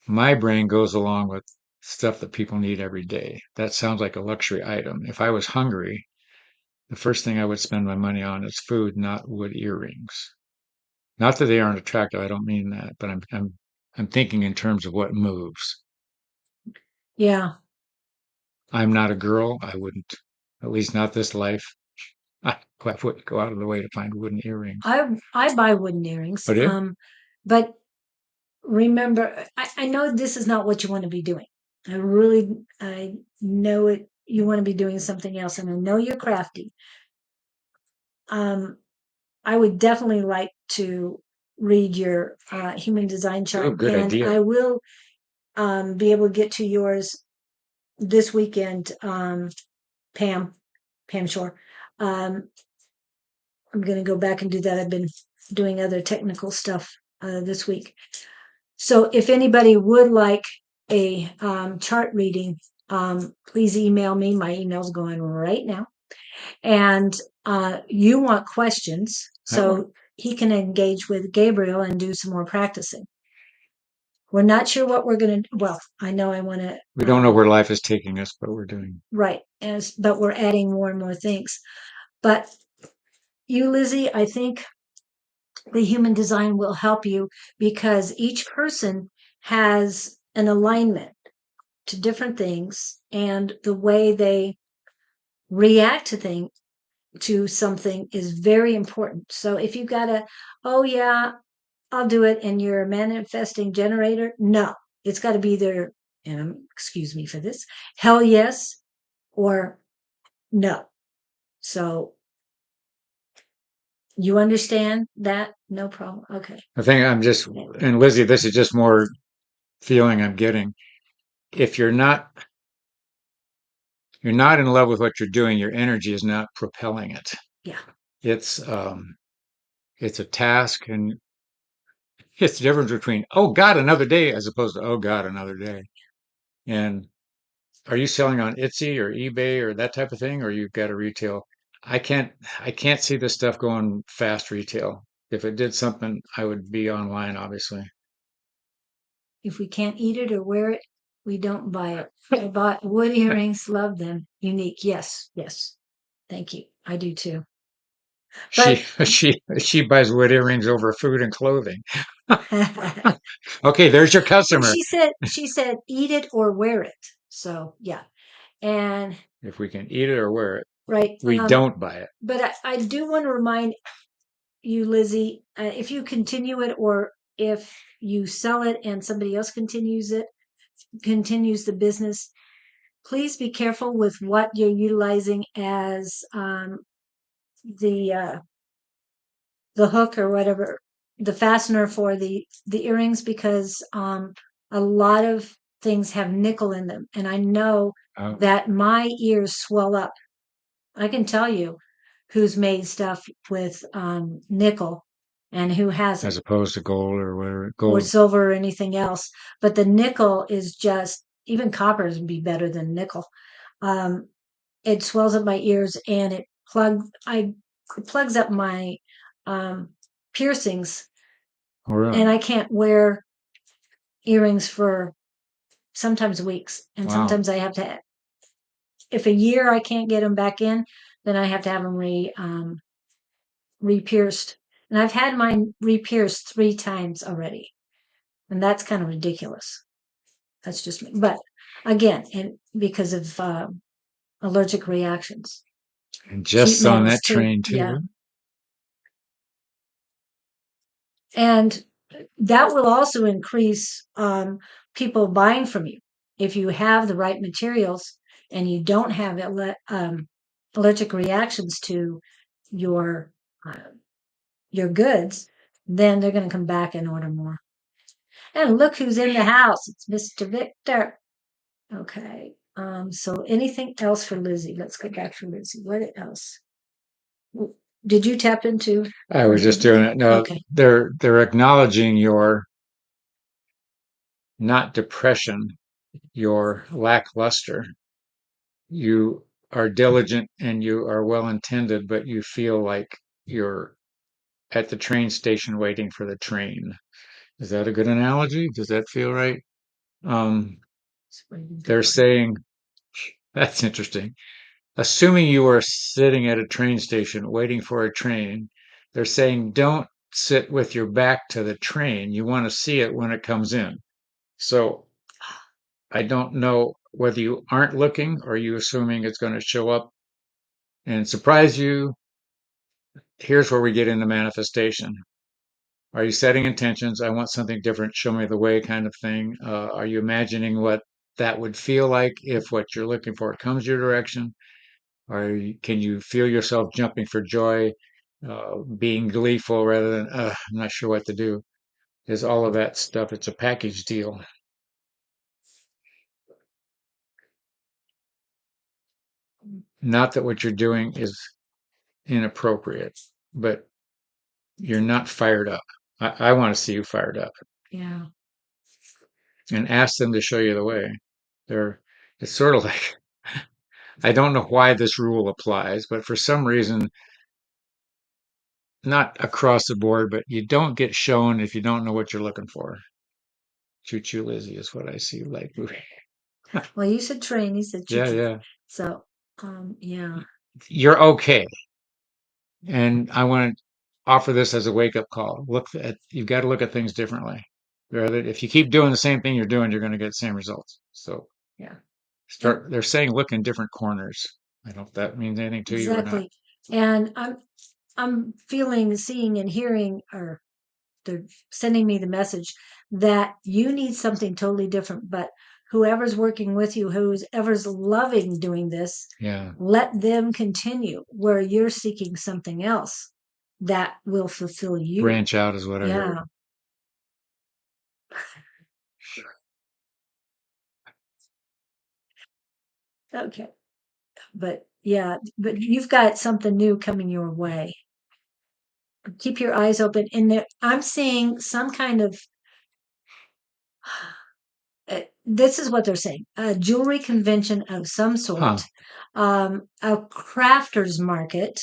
my brain goes along with stuff that people need every day. That sounds like a luxury item. If I was hungry, the first thing I would spend my money on is food, not wood earrings. Not that they aren't attractive. I don't mean that, but I'm thinking in terms of what moves. yeah. I'm not a girl. I wouldn't, at least not this life. I wouldn't go out of the way to find wooden earrings. I buy wooden earrings. But yeah, But remember, I know this is not what you want to be doing. I know it. You want to be doing something else, and I know you're crafty. Um, I would definitely like to read your human design oh, chart, good and idea. I will be able to get to yours this weekend. Pam, Pam Shore. Um, I'm going to go back and do that. I've been doing other technical stuff this week. So if anybody would like a chart reading, please email me. My email's going right now. And you want questions, so he can engage with Gabriel and do some more practicing. We're not sure what we're going to, well, I know I want to. We don't know where life is taking us, but we're doing. Right. But we're adding more and more things. But you, Lizzie, I think the human design will help you because each person has an alignment to different things and the way they react to something is very important. So if you got a, oh yeah, I'll do it, and you're a manifesting generator, no, it's got to be either, and excuse me for this, hell yes or no. So You understand that? No problem. Okay. I think I'm just, and Lizzie, this is just more feeling I'm getting. If you're not in love with what you're doing, your energy is not propelling it. Yeah. It's it's a task, and it's the difference between oh God, another day as opposed to oh God, another day. And are you selling on Etsy or eBay or that type of thing, or you've got a retail? I can't I can't see this stuff going fast retail. If it did something, I would be online, obviously. If we can't eat it or wear it, we don't buy it. I bought wood earrings, love them. Unique. Yes, yes. Thank you. I do too. She But she buys wood earrings over food and clothing. Okay, there's your well, customer. she said eat it or wear it. So yeah. And If we can eat it or wear it, right. we don't buy it. But I do want to remind you, Lizzie, if you continue it or if you sell it and somebody else continues the business, please be careful with what you're utilizing as the the hook or whatever, the fastener for the earrings, because a lot of things have nickel in them, and I know Oh, that my ears swell up. I can tell you who's made stuff with nickel and who as hasn't, opposed to gold or whatever. or Gold. silver or anything else. But the nickel is just, even copper would be better than nickel. Um, it swells up my ears and it plugs up my um, piercings, Oh, and really? I can't wear earrings for sometimes weeks, and Wow. sometimes I have to. If a year I can't get them back in, then I have to have them re-pierced. And I've had mine re-pierced 3 times already, and that's kind of ridiculous. That's just me. But again, and because of allergic reactions, And sheet just on metals that too. train Yeah, too. and that will also increase people buying from you if you have the right materials and you don't have allergic reactions to your uh, your goods. Then they're going to come back and order more. And look who's in the house. It's Mr. Victor. Okay. So anything else for Lizzie? Let's go back to Lizzie. What else? Did you tap into, I or was just doing it. No, okay. they're acknowledging your not depression, your lackluster. You are diligent and you are well intended, but you feel like you're at the train station waiting for the train. Is that a good analogy? Does that feel right? Um, they're saying that's interesting. Assuming you are sitting at a train station waiting for a train, they're saying don't sit with your back to the train. You want to see it when it comes in. So I don't know whether you aren't looking or you assuming it's going to show up and surprise you. Here's where we get into manifestation. Are you setting intentions? I want something different. Show me the way, kind of thing. Are you imagining what that would feel like if what you're looking for comes your direction? Can you feel yourself jumping for joy, being gleeful rather than, I'm not sure what to do? Is all of that stuff, it's a package deal. Not that what you're doing is inappropriate, but you're not fired up. I want to see you fired up Yeah. and ask them to show you the way. They're, it's sort of like, I don't know why this rule applies, but for some reason, not across the board, but you don't get shown if you don't know what you're looking for. Choo choo Lizzie is what I see. Like, Well, you said train, you said choo yeah, choo. yeah. So, yeah, You're okay. And I want to offer this as a wake up call. You've got to look at things differently. Rather, if you keep doing the same thing you're doing, you're going to get the same results. So yeah, and they're saying look in different corners. I don't know if that means anything to you or not. exactly. And I'm feeling, seeing, and hearing, or they're sending me the message that you need something totally different. But whoever's working with you, whoever's loving doing this, Yeah. let them continue where you're seeking something else. that will fulfill you. Branch out is what I heard. Yeah. Okay. But yeah, but you've got something new coming your way. Keep your eyes open. And there, I'm seeing some kind of, this is what they're saying, a jewelry convention of some Huh. sort, a crafters market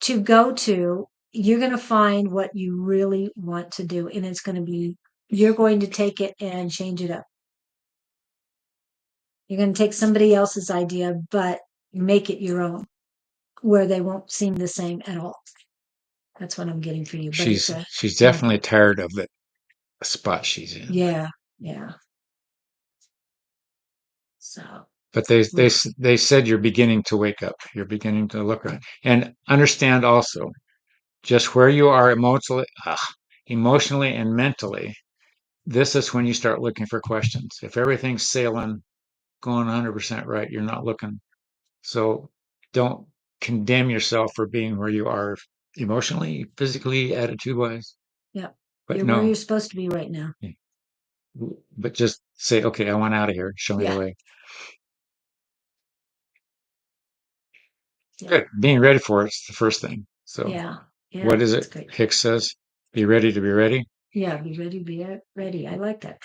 to go to. You're going to find what you really want to do, and it's going to be, you're going to take it and change it up. You're going to take somebody else's idea, but make it your own, where they won't seem the same at all. That's what I'm getting for you. But it's a, She's yeah, definitely tired of the spot she's in. yeah, yeah. So, But mm, they said you're beginning to wake up. You're beginning to look around and understand also just where you are emotionally and mentally. This is when you start looking for questions. If everything's sailing, going 100% right, you're not looking. So don't condemn yourself for being where you are emotionally, physically, attitude wise. yeah, But you're where no, you're supposed to be right now. but just say, okay, I want out of here. Show me the Yeah, way. yeah, Good. Being ready for it's the first thing. So yeah, yeah. what is That's it? great. Hicks says, be ready to be ready. Yeah, be ready. I like that.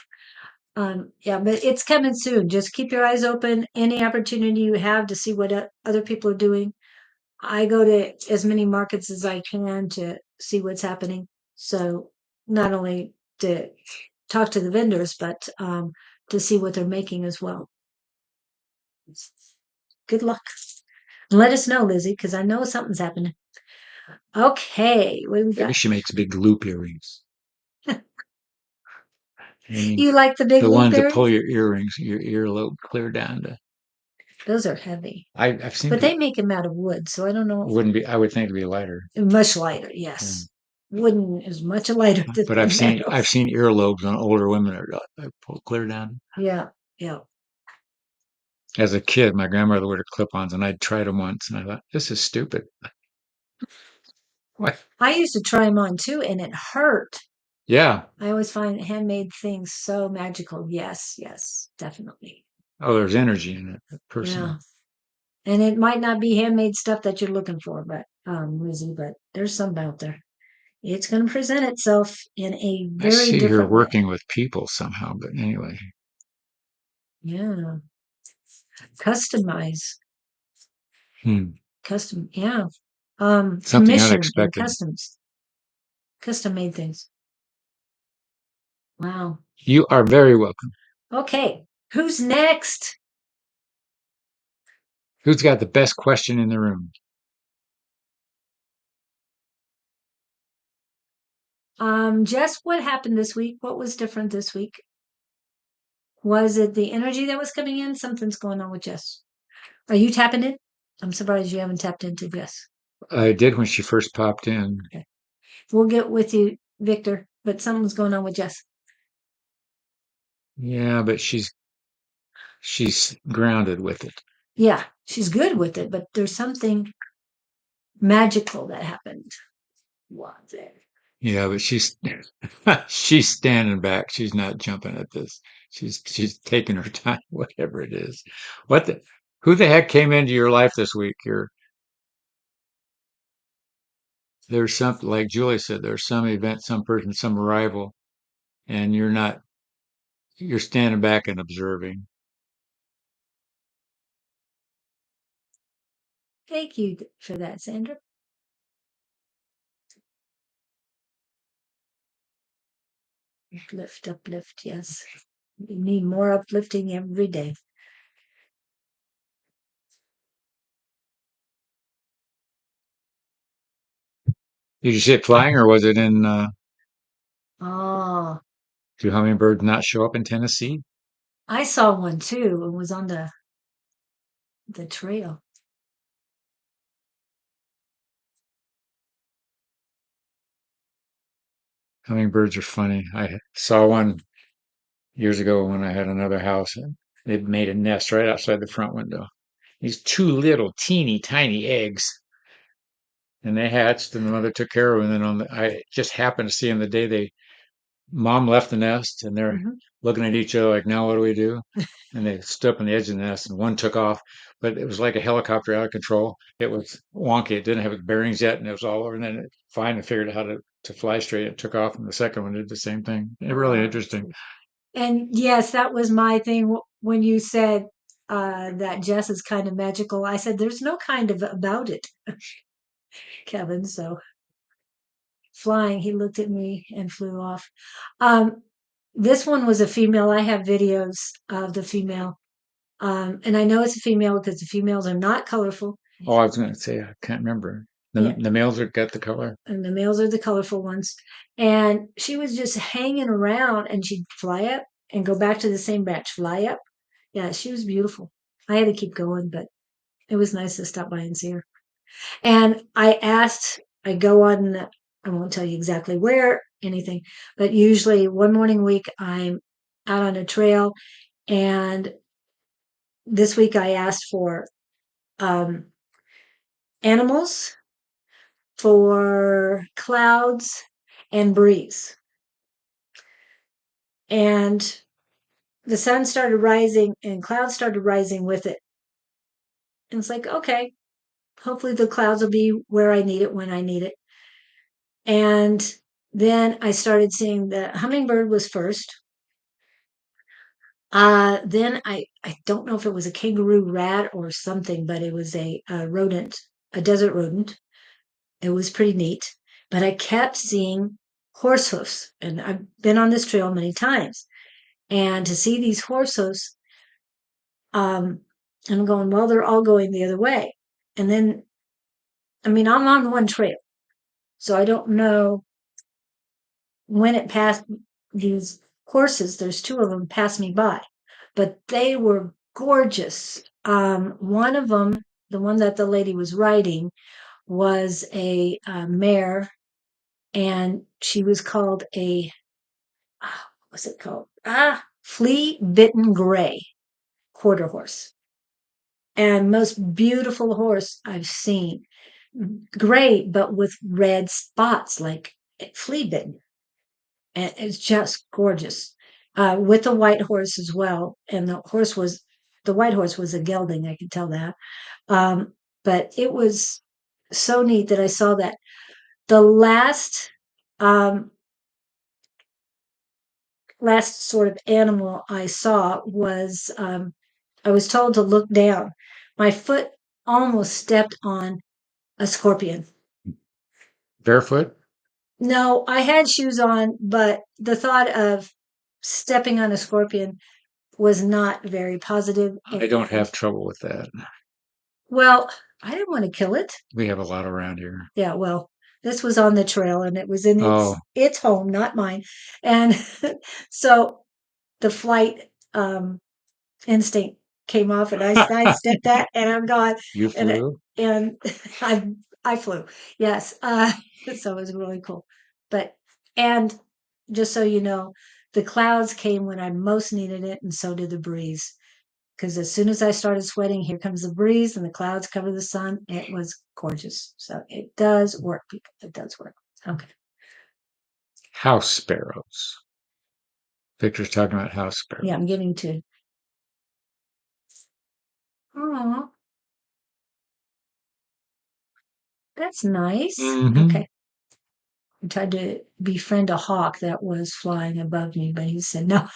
Yeah, but it's coming soon. Just keep your eyes open. Any opportunity you have to see what other people are doing. I go to as many markets as I can to see what's happening. So not only to talk to the vendors, but to see what they're making as well. Good luck. Let us know, Lizzie, because I know something's happening. Okay, what do we Maybe got? she makes big loop earrings. I mean, You like the big the loop ones that pull earrings? your earrings, your earlobe clear down to. Those are heavy, I've seen but they people. make them out of wood, so I don't know. Wouldn't be. I would think it'd be lighter. Much lighter, Yeah. yes. Wooden is much lighter than But the I've metals. seen earlobes on older women that are pull clear down. Yeah, yeah. As a kid, my grandmother would have clip-ons, and I'd tried them once, and I thought, this is stupid. What? I used to try them on too, and it hurt. Yeah. I always find handmade things so magical. Yes, yes, definitely. Oh, there's energy in it, personal. Yeah. And it might not be handmade stuff that you're looking for, but Lizzie, but there's some out there. It's going to present itself in a I very see her different way. working with people somehow, but anyway, Yeah. Customize. hmm. Custom, yeah. Something Commission and unexpected. customs. Custom made things. Wow. You are very welcome. Okay. Who's next? Who's got the best question in the room? Jess, what happened this week? What was different this week? Was it the energy that was coming in? Something's going on with Jess. Are you tapping in? I'm surprised you haven't tapped into Jess. I did when she first popped in. Okay. We'll get with you, Victor, but something's going on with Jess. Yeah, but she's grounded with it. Yeah, she's good with it, but there's something magical that happened. Was it? Yeah, but she's she's standing back. She's not jumping at this. She's taking her time, whatever it is. What the who the heck came into your life this week? There's something like Julie said, there's some event, some person, some arrival, and you're standing back and observing. Thank you for that, Sandra. Uplift, uplift, yes. We need more uplifting every day. Did you see it flying or was it in Oh, do hummingbirds not show up in Tennessee? I saw one too. It was on the trail. Hummingbirds are funny. I saw one years ago when I had another house and they made a nest right outside the front window. These two little teeny tiny eggs. and they hatched, and the mother took care of them. And then I just happened to see them the day mom left the nest, and they're Mhm. looking at each other like, now what do we do? And they stood up on the edge of the nest, and one took off, but it was like a helicopter out of control. It was wonky. It didn't have its bearings yet, and it was all over. And then it finally figured out how to fly straight. It took off, and the second one did the same thing. It really Wow. interesting. And yes, that was my thing when you said that Jess is kind of magical. I said, there's no kind of about it, Kevin. So flying, he looked at me and flew off. Um, this one was a female. I have videos of the female. And I know it's a female because the females are not colorful. Oh, I was going to say, I can't remember. Yeah. The males are got the color. And the males are the colorful ones. And she was just hanging around and she'd fly up and go back to the same batch, fly up. Yeah, she was beautiful. I had to keep going, but it was nice to stop by and see her. And I go on, I won't tell you exactly where, anything, but usually one morning a week I'm out on a trail. And this week I asked for um, animals, for clouds, and breeze. And the sun started rising and clouds started rising with it. And it's like, okay, hopefully the clouds will be where I need it when I need it. And then I started seeing the hummingbird was first. Then I don't know if it was a kangaroo rat or something, but it was a rodent, a desert rodent. It was pretty neat. But I kept seeing horse hoofs, and I've been on this trail many times. And to see these horse hoofs, I'm going, well, they're all going the other way. And then, I mean, I'm on one trail, so I don't know when it passed these horses. There's two of them passed me by, but they were gorgeous. One of them, the one that the lady was riding, was a mare, and she was called what's it called? Flea bitten gray quarter horse, and most beautiful horse I've seen. Gray, but with red spots like flea bitten. And it's just gorgeous. With the white horse as well. And the white horse was a gelding, I can tell that. But it was so neat that I saw that. The um, last sort of animal I saw was, I was told to look down. My foot almost stepped on a scorpion. Barefoot? No, I had shoes on, but the thought of stepping on a scorpion was not very positive. I don't have trouble with that. Well, I didn't want to kill it. We have a lot around here. Yeah, well, this was on the trail and it was in Oh, its home, not mine. And so the flight instinct came off and I sidestepped that and I'm gone. you And flew? and I flew. Yes. So it was really cool. But and just so you know, the clouds came when I most needed it, and so did the breeze. Because as soon as I started sweating, here comes the breeze and the clouds cover the sun. It was gorgeous. So it does work, people. It does work. Okay. House sparrows. Victor's talking about house sparrows. Yeah, I'm getting to. Oh, that's nice. Mm-hmm. Okay. I tried to befriend a hawk that was flying above me, but he said no.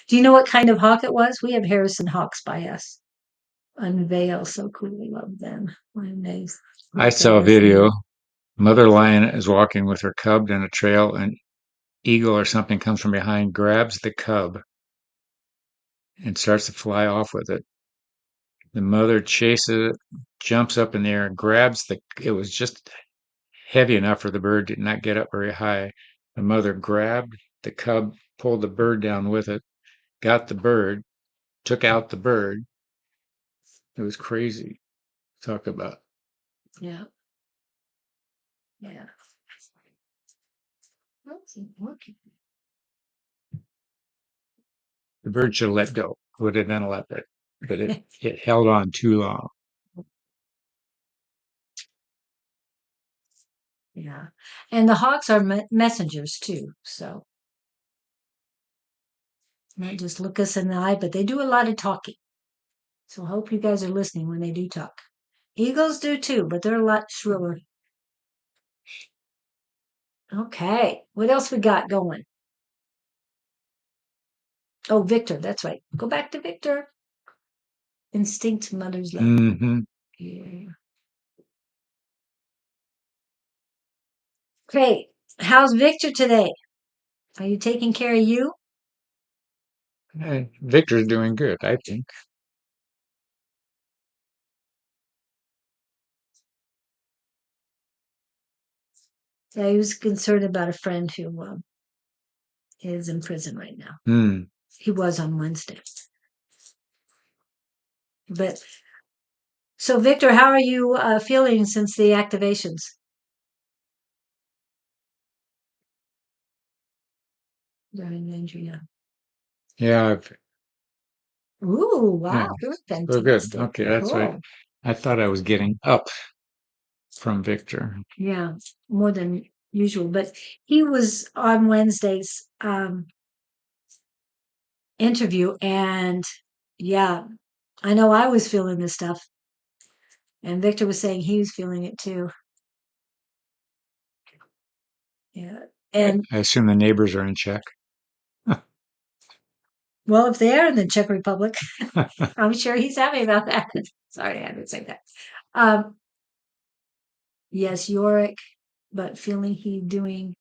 Do you know what kind of hawk it was? We have Harrison hawks by us. Unveil, so cool. We love them. When they I saw a video. Mother lion is walking with her cub down a trail, and eagle or something comes from behind, grabs the cub, and starts to fly off with it. The mother chases it, jumps up in the air, and grabs it was just heavy enough for the bird to not get up very high. The mother grabbed the cub, pulled the bird down with it, got the bird, took out the bird. It was crazy. Talk about Yeah. Yeah. That's working. the bird should have let go. Would have been a leopard, but it held on too long. Yeah. And the hawks are messengers too. So not just look us in the eye, but they do a lot of talking. So I hope you guys are listening when they do talk. Eagles do too, but they're a lot shriller. Okay. What else we got going? Oh, Victor. That's right. Go back to Victor. Instinct, mother's love. Hmm. Yeah. Okay. How's Victor today? Are you taking care of you? Victor's doing good, I think. Yeah, he was concerned about a friend who is in prison right now. Hmm. He was on Wednesday. But so, Victor, how are you feeling since the activations? During Andrea. Yeah, Ooh, wow, yeah. you're Oh, good. fantastic. Okay, that's right. Cool. I thought I was getting up from Victor. Yeah, more than usual. But he was on Wednesday's interview, and yeah, I know I was feeling this stuff, and Victor was saying he was feeling it too. Yeah, and I assume the neighbors are in check. well, if they are in the Czech Republic, I'm sure he's happy about that. Sorry, I didn't say that. Um, yes, Yorick, but feeling he doing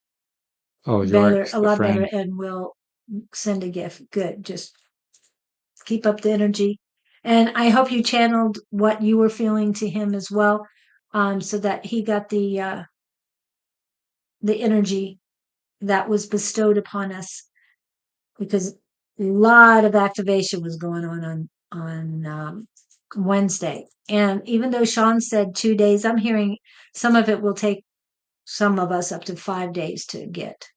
Oh, better, York's a the lot better, friend. and will send a gift. Good. Just keep up the energy. And I hope you channeled what you were feeling to him as well, so that he got the energy that was bestowed upon us, because a lot of activation was going on Wednesday. And even though Sean said 2 days, I'm hearing some of it will take some of us up to 5 days to get.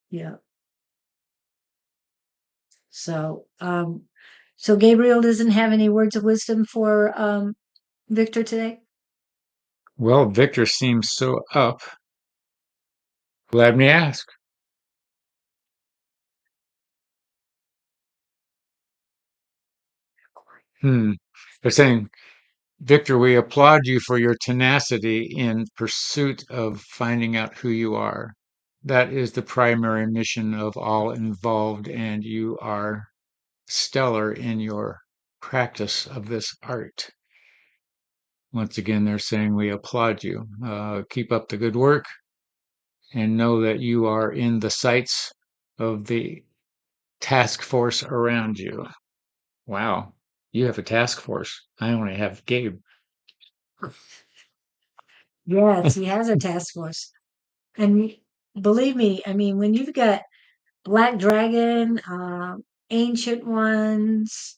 Yeah. So, so Gabriel doesn't have any words of wisdom for Victor today. Well, Victor seems so up. Let me ask. Hmm. They're saying, Victor, we applaud you for your tenacity in pursuit of finding out who you are. That is the primary mission of all involved, and you are stellar in your practice of this art. Once again, they're saying we applaud you. Keep up the good work and know that you are in the sights of the task force around you. Wow, you have a task force. I only have Gabe. Yes, he has a task force. And believe me, I mean, when you've got Black Dragon, Ancient Ones,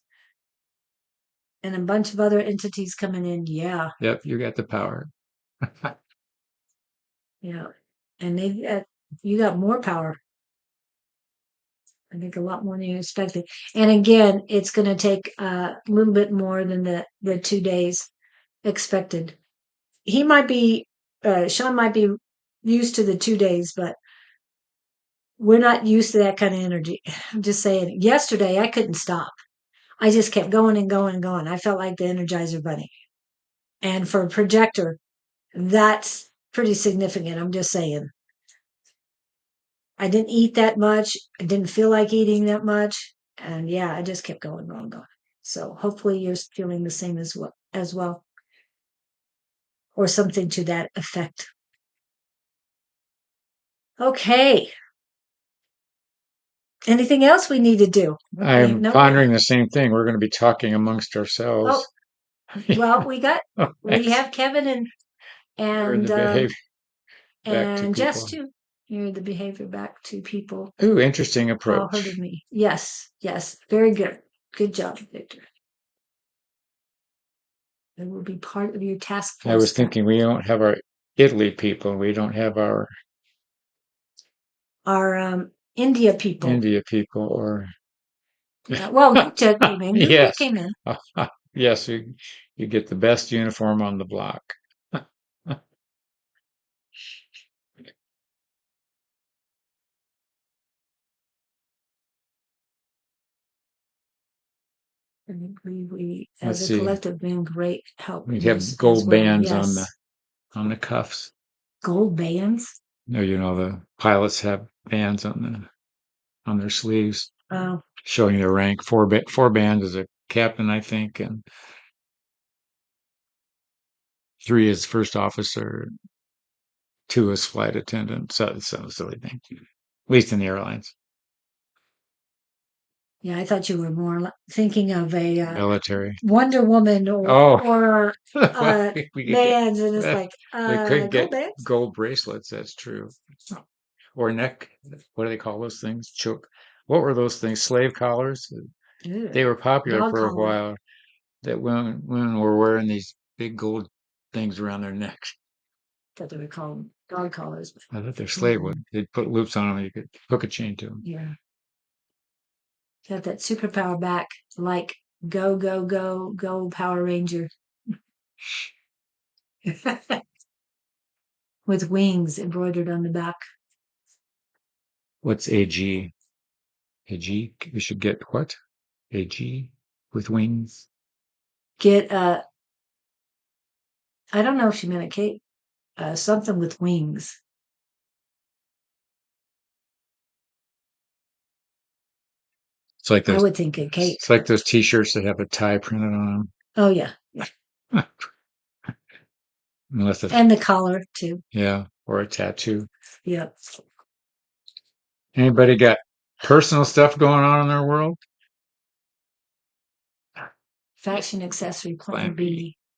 and a bunch of other entities coming in, yeah, Yep, you got the power. yeah. And you got more power. I think a lot more than you expected. And again, it's going to take a little bit more than the 2 days expected. He might be, Sean might be used to the 2 days, but we're not used to that kind of energy. I'm just saying, yesterday I couldn't stop. I just kept going and going and going. I felt like the Energizer Bunny. And for a projector, that's pretty significant. I'm just saying. I didn't eat that much. I didn't feel like eating that much. And yeah, I just kept going, going, going. So hopefully you're feeling the same as well, or something to that effect. Okay. Anything else we need to do? Okay. I'm No. pondering the same thing. We're going to be talking amongst Oh, ourselves. well, we Thanks. have Kevin and Learn and to um behave back to and Jess people. too. You're the behavior back to people. Ooh, interesting All heard of approach. me. Yes, yes. Very good. Good job, Victor. It will be part of your task I was force. thinking we don't have our Italy people. We don't have our Our India people. India people or Yeah. Well, Gupta came in. Gupta yes. came in. Yes, you get the best uniform on the block. And we Let's as a see. collective been great help We in have this as gold well. bands Yes. on the cuffs. Gold bands. No, the pilots have bands on their sleeves Oh, showing their rank. Four bands as a captain, I think, and three as first officer, two as flight attendant. So it's some silly thing, at least in the airlines, yeah. I thought you were more thinking of a military. Wonder Woman Oh, or well, we could get bands, and it's like we could gold get bands. gold bracelets. That's true. Or neck. What do they call those things? Choke. What were those things? Slave collars. Ew. They were popular Dog for a collar. while. That women were wearing these big gold things around their necks. That they were called dog collars. I thought they're slave Mm-mm. wood. They'd put loops on them. You could hook a chain to them. Yeah. Got that superpower back, like go, go, go, go Power Ranger. With wings embroidered on the back. What's AG? AG? We should get what? AG with wings. Get I don't know if she meant a cape, something with wings. It's like I those. would think a cape. It's like those T-shirts that have a tie printed on Oh yeah, yeah. them. Unless it's And the collar too. yeah, or a tattoo. Yep. Anybody got personal stuff going on in their world? Fashion accessory plan Plan B.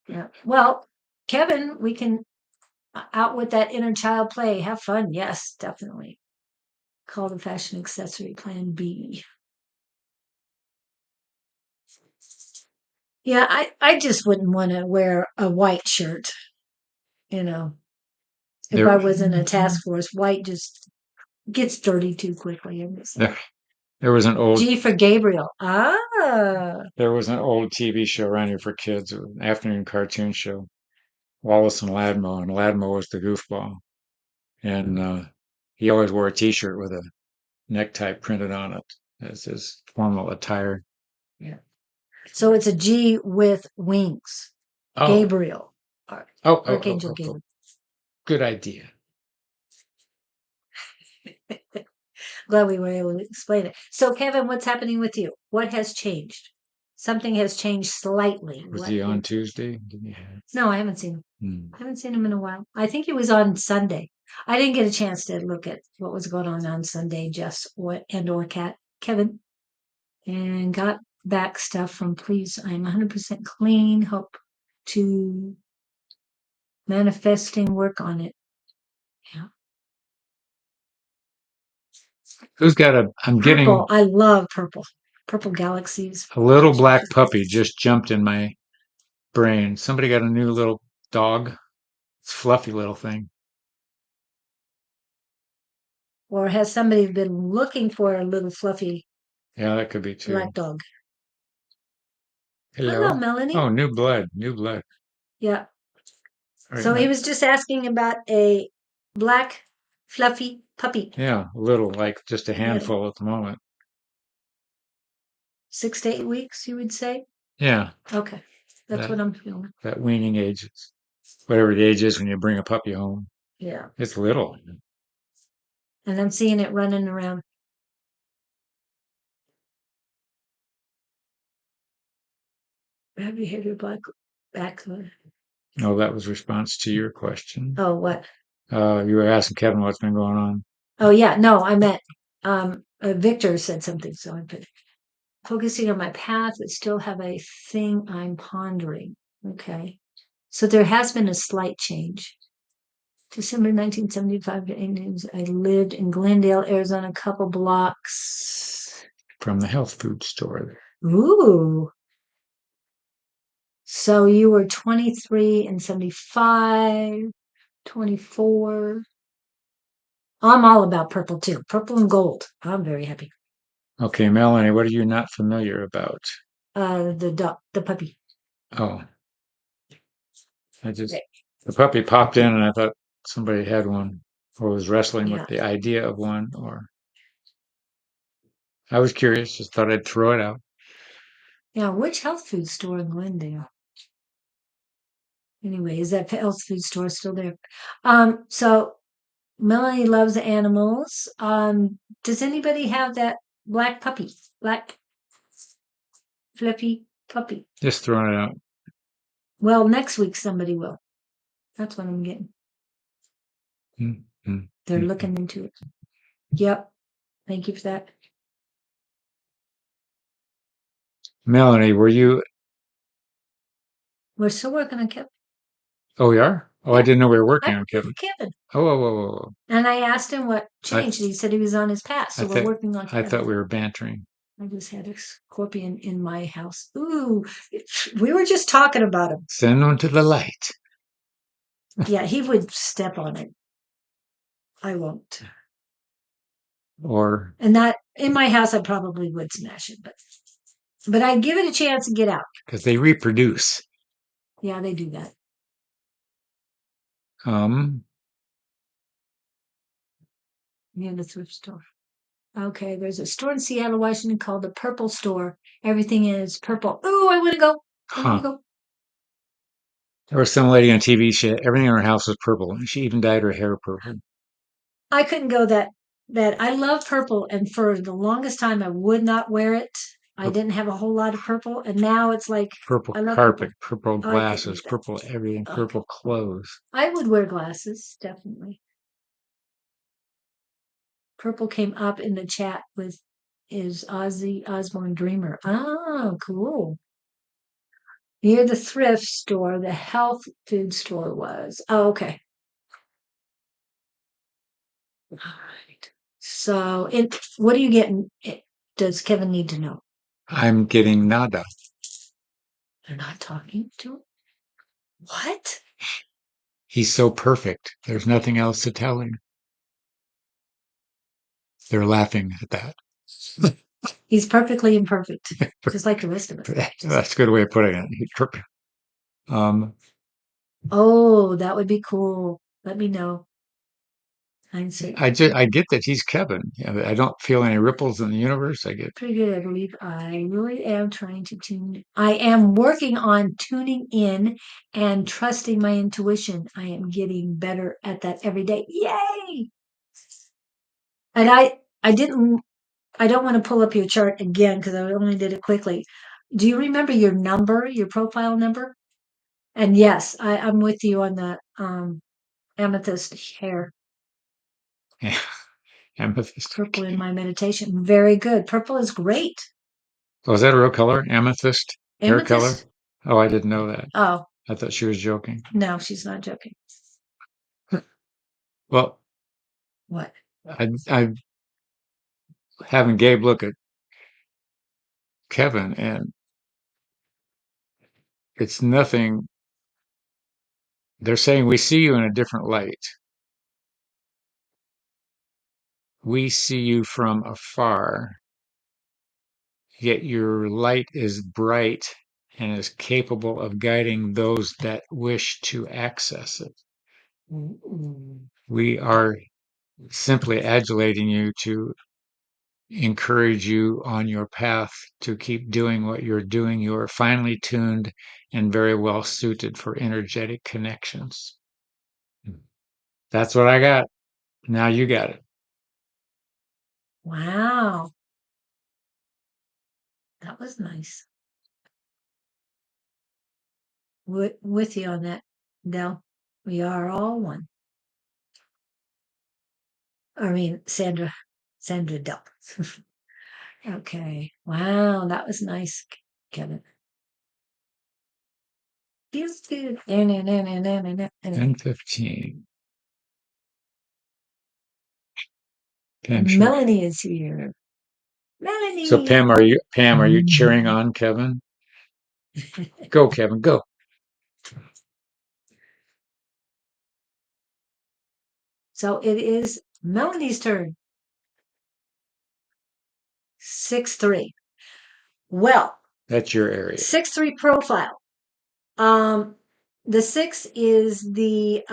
B. Yeah. Well, Kevin, we can out with that inner child play. Have fun. Yes, definitely. Call the fashion accessory plan B. Yeah, I just wouldn't want to wear a white shirt, you know. If There, I was in a task force, white just gets dirty too quickly. I'm just like, there, there was an old G for Gabriel. Ah, there was an old TV show around here for kids, an afternoon cartoon show, Wallace and Ladmo was the goofball, and he always wore a T-shirt with a necktie printed on it as his formal attire. yeah. So it's a G with wings. Oh, Gabriel. Ar- Archangel oh. Gabriel. Good idea. Glad we were able to explain it. So, Kevin, what's happening with you? What has changed? Something has changed slightly. Was What he on is? Tuesday? No, I haven't seen him. Hmm. I haven't seen him in a while. I think he was on Sunday. I didn't get a chance to look at what was going on Sunday, Jess or Cat Kevin, and got back stuff from Please. I'm 100% clean. Hope to manifesting work on it. Yeah. Who's got a? I'm getting Purple. I love purple. Purple galaxies. a little black puppy just jumped in my brain. Somebody got a new little dog. It's a fluffy little thing. Or has somebody been looking for a little fluffy Yeah, that could be too. black dog? Hello, Hello. Melanie. Oh, new blood. New blood. Yeah. All right, So he was just asking about a black fluffy puppy. yeah, a little, like just a Little. handful at the moment. 6 to 8 weeks, you would say? Yeah, Okay. That's that what I'm feeling. that weaning age, whatever the age is when you bring a puppy home. Yeah. It's little. And I'm seeing it running around. Have you had your black back? No, that was response to your question. Oh, what? You were asking Kevin what's been going on. Oh, yeah. No, I meant Victor said something. So I'm focusing on my path, but still have a thing I'm pondering. Okay. So there has been a slight change. December 1975 to 18, I lived in Glendale, Arizona, a couple blocks. From the health food store. Ooh. So you were 23 and 75, 24. I'm all about purple too. Purple and gold. I'm very happy. Okay, Melanie, what are you not familiar about? The puppy. Oh, the puppy popped in and I thought somebody had one or was wrestling with Yeah. the idea of one, or I was curious, just thought I'd throw it out. Yeah. Which health food store in Glendale? Anyway, is that health food store still there? So Melanie loves animals. Does anybody have that black puppy? Black fluffy puppy? Just throwing it out. Well, next week somebody will. That's what I'm getting. Mm, mm, They're mm. looking into it. Yep. Thank you for that. Melanie, were you? We're still working on Kevin. Oh, we are? Oh, I Yeah. didn't know we were working I'm on Kevin. Kevin. Oh, whoa, whoa, whoa, whoa. And I asked him what I, changed. He said he was on his path. I So we're thought, working on I thought Kevin. we were bantering. I just had a scorpion in my house. Ooh, we were just talking about him. Send them to the light. Yeah, he would step on it. I won't. Or And that in my house, I probably would smash it, but I'd give it a chance to get out. because they reproduce. Yeah, they do that. Um, Near the thrift store. Okay, there's a store in Seattle, Washington called the Purple Store. Everything is purple. Ooh, I want to go. I want to huh. go. There was some lady on TV, everything in her house was purple, and she even dyed her hair purple. I couldn't go that I love purple, and for the longest time I would not wear it. I didn't have a whole lot of purple, and now it's like Purple I love purple. carpet, purple Oh, I couldn't do glasses, that. purple everything, Oh, purple clothes. I would wear glasses, definitely. Purple came up in the chat with is Ozzy Osbourne Dreamer. Oh, cool. Near the thrift store, the health food store was. Oh, okay. All right. So, what are you getting? Does Kevin need to know? I'm getting nada. They're not talking to him? What? He's so perfect. There's nothing else to tell him. They're laughing at that. He's perfectly imperfect, just like the rest of us. That's a good way of putting it. He's perfect. Um, Oh, that would be cool. Let me know. Hindsight. I get that he's Kevin. Yeah, I don't feel any ripples in the universe. I get Pretty good, I believe. I really am trying to tune. I am working on tuning in and trusting my intuition. I am getting better at that every day. Yay! And I didn't. I don't want to pull up your chart again because I only did it quickly. Do you remember your number, your profile number? And yes, I'm with you on the amethyst hair. yeah, amethyst. Purple in my meditation. Very good. Purple is great. Oh, is that a real color? Amethyst hair color? Amethyst? Oh, I didn't know that. Oh, I thought she was joking. no, she's not joking. Well, What? I having Gabe look at Kevin, and it's nothing. They're saying we see you in a different light. We see you from afar, yet your light is bright and is capable of guiding those that wish to access it. We are simply adulating you to encourage you on your path to keep doing what you're doing. You are finely tuned and very well suited for energetic connections. That's what I got. Now you got it. Wow, that was nice. With you on that, Del. We are all one. I mean, Sandra Del. Okay. Wow, that was nice, Kevin. Feels good. 10:15. Pam sure. Melanie is here. So Melanie. Pam, are you cheering on Kevin? Go, Kevin, go. So it is Melanie's turn. 6-3. Well, That's your area. 6-3 profile. Um, the 6 is the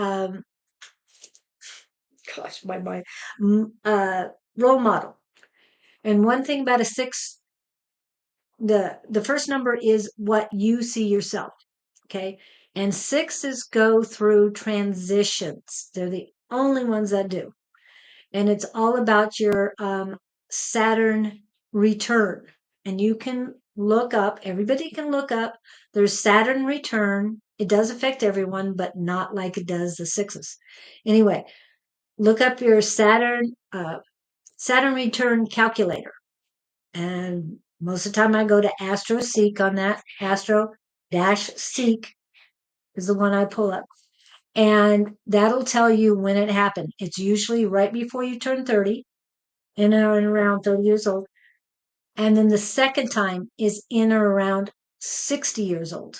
gosh, my mind, role model. And one thing about a 6, the first number is what you see yourself. Okay. And 6s go through transitions. They're the only ones that do. And it's all about your Saturn return. And you can look up, everybody can look up, there's Saturn return. It does affect everyone, but not like it does the 6s. Anyway, look up your Saturn return calculator. And most of the time I go to AstroSeek on that. Astro-Seek is the one I pull up. And that'll tell you when it happened. It's usually right before you turn 30, in or around 30 years old. And then the second time is in or around 60 years old.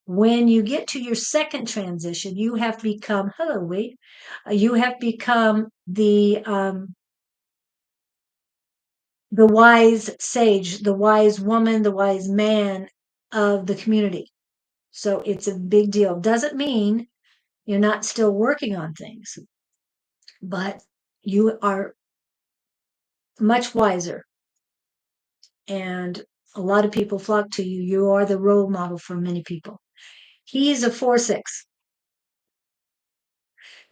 When you get to your second transition, you have become, hello, Wade, you have become the wise sage, the wise woman, the wise man of the community. So it's a big deal. Doesn't mean you're not still working on things, but you are much wiser. And a lot of people flock to you. You are the role model for many people. He's a 4-6.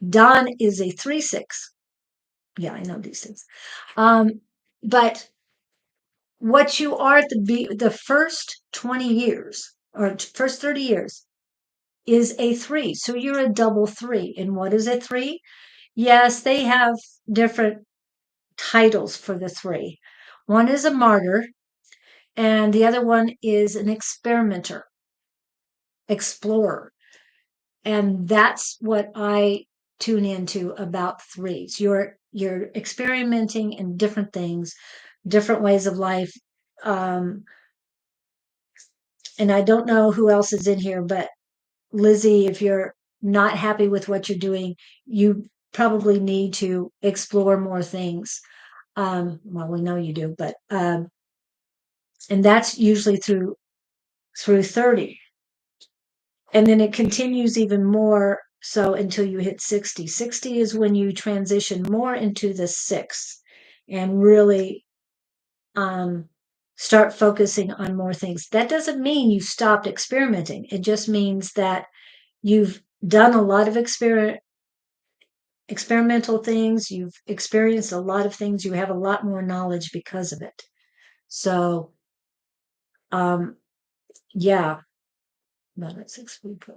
Don is a 3-6. Yeah, I know these things. But what you are at the first 20 years or first 30 years is a 3. So you're a double 3. And what is a 3? Yes, they have different titles for the 3. One is a martyr, and the other one is an experimenter, explorer. And that's what I tune into about 3s. You're experimenting in different things, different ways of life. And I don't know who else is in here, but Lizzie, if you're not happy with what you're doing, you probably need to explore more things. Well, we know you do, but and that's usually through 30. And then it continues even more so until you hit 60. 60 is when you transition more into the 6 and really start focusing on more things. That doesn't mean you stopped experimenting. It just means that you've done a lot of experimental things. You've experienced a lot of things. You have a lot more knowledge because of it. So, yeah, about at 6 weeks.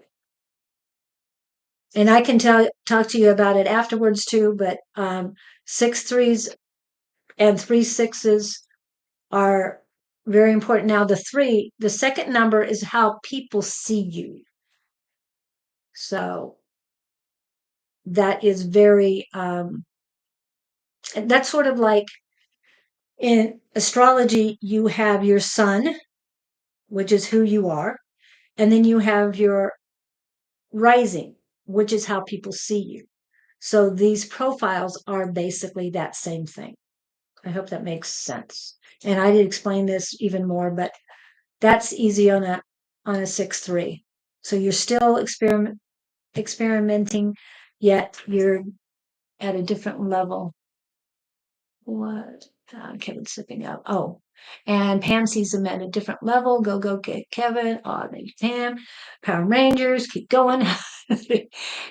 And I can talk to you about it afterwards too, but 6 3s and 3 6s are very important. Now the second number is how people see you. So that is very that's sort of like in astrology, you have your sun, which is who you are, and then you have your rising, which is how people see you. So these profiles are basically that same thing. I hope that makes sense. And I did explain this even more, but that's easy on a 6-3. So you're still experimenting, yet you're at a different level. What? Kevin's slipping up. Oh, and Pam sees them at a different level. Go get Kevin. Oh, thank you, Pam. Power Rangers, keep going.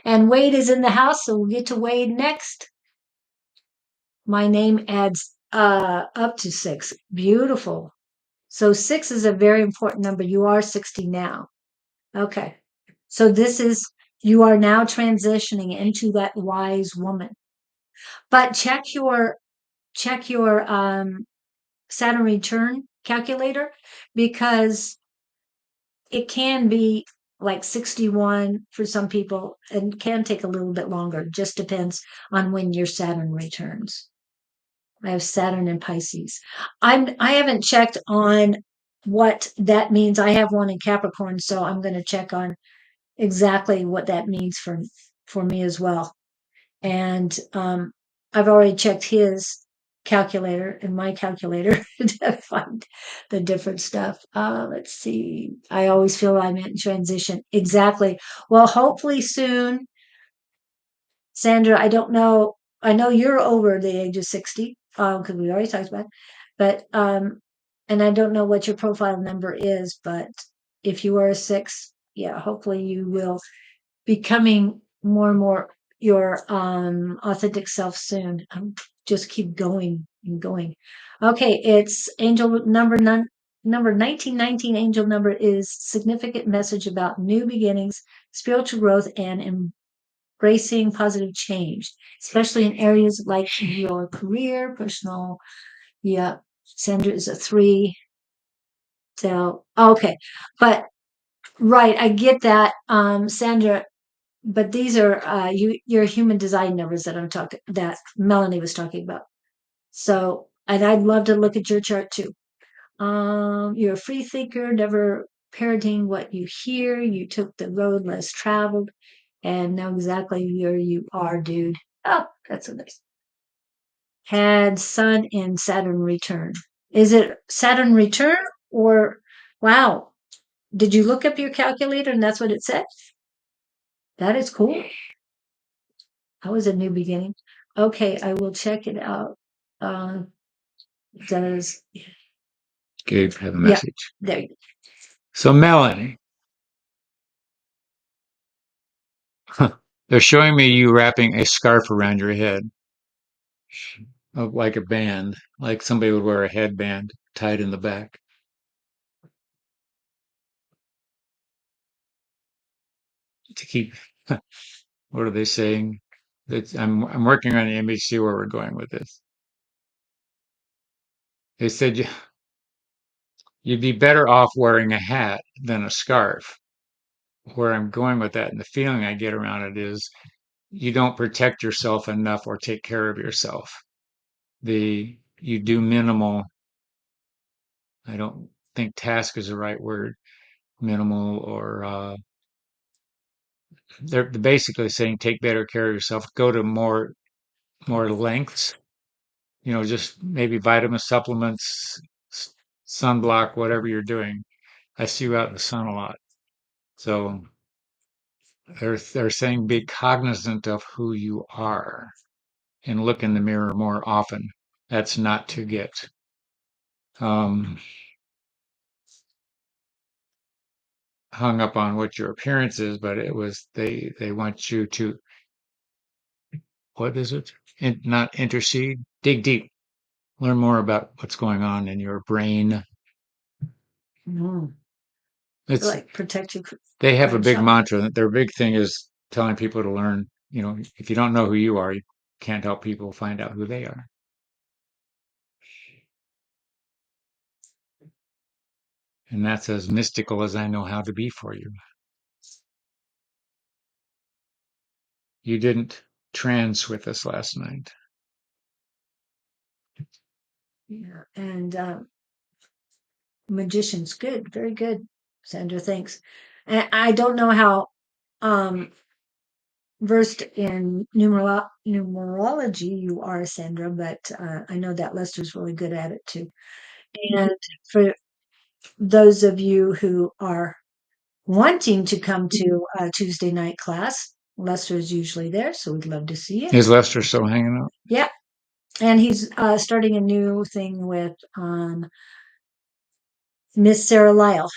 And Wade is in the house, so we'll get to Wade next. My name adds up to 6. Beautiful. So 6 is a very important number. You are 60 now. Okay. So you are now transitioning into that wise woman. But check your Saturn return calculator, because it can be like 61 for some people and can take a little bit longer. Just depends on when your Saturn returns. I have Saturn in Pisces. I haven't checked on what that means. I have one in Capricorn, so I'm going to check on exactly what that means for me as well. And I've already checked his calculator and my calculator to find the different stuff. Let's see. I always feel I'm in transition. Exactly. Well, hopefully soon, Sandra. I don't know. I know you're over the age of 60, because we already talked about it, but and I don't know what your profile number is, but if you are a 6, yeah, hopefully you will becoming more and more your authentic self soon. Just keep going and going. Okay, it's angel number none. Number 1919 angel number is significant message about new beginnings, spiritual growth, and embracing positive change, especially in areas like your career, personal. Yeah, Sandra is a 3. So, okay. But right, I get that, Sandra. But these are your human design numbers that I'm talking that Melanie was talking about. So, and I'd love to look at your chart too. You're a free thinker, never parroting what you hear. You took the road less traveled and know exactly where you are, dude. Oh, that's so nice. Had Sun in Saturn return. Is it Saturn return or wow? Did you look up your calculator and that's what it said? That is cool. That was a new beginning. Okay, I will check it out. Uh, does Gabe have a yeah, message. there you go. So, Melanie, they're showing me you wrapping a scarf around your head, like a band, like somebody would wear a headband tied in the back to keep. What are they saying? That I'm working on the image. See where we're going with this. They said you'd be better off wearing a hat than a scarf. Where I'm going with that, and the feeling I get around it is you don't protect yourself enough or take care of yourself. You do minimal. I don't think task is the right word. Minimal or they're basically saying take better care of yourself. Go to more lengths. Just maybe vitamin supplements, sunblock, whatever you're doing. I see you out in the sun a lot, so they're saying be cognizant of who you are and look in the mirror more often. That's not to get um, hung up on what your appearance is, but it was they want you to what is it? Not intercede, dig deep, learn more about what's going on in your brain. Mhm. It's Like protect you they have a from big shock. mantra. Their big thing is telling people to learn. If you don't know who you are, you can't help people find out who they are. And that's as mystical as I know how to be for you. You didn't trance with us last night. Yeah, and magicians, good, very good, Sandra. Thanks. And I don't know how um versed in numerology you are, Sandra, but I know that Lester's really good at it too. And for those of you who are wanting to come to a Tuesday night class, Lester is usually there, so we'd love to see you. Is Lester still hanging out? Yeah, and he's starting a new thing with Miss Sarah Lyle.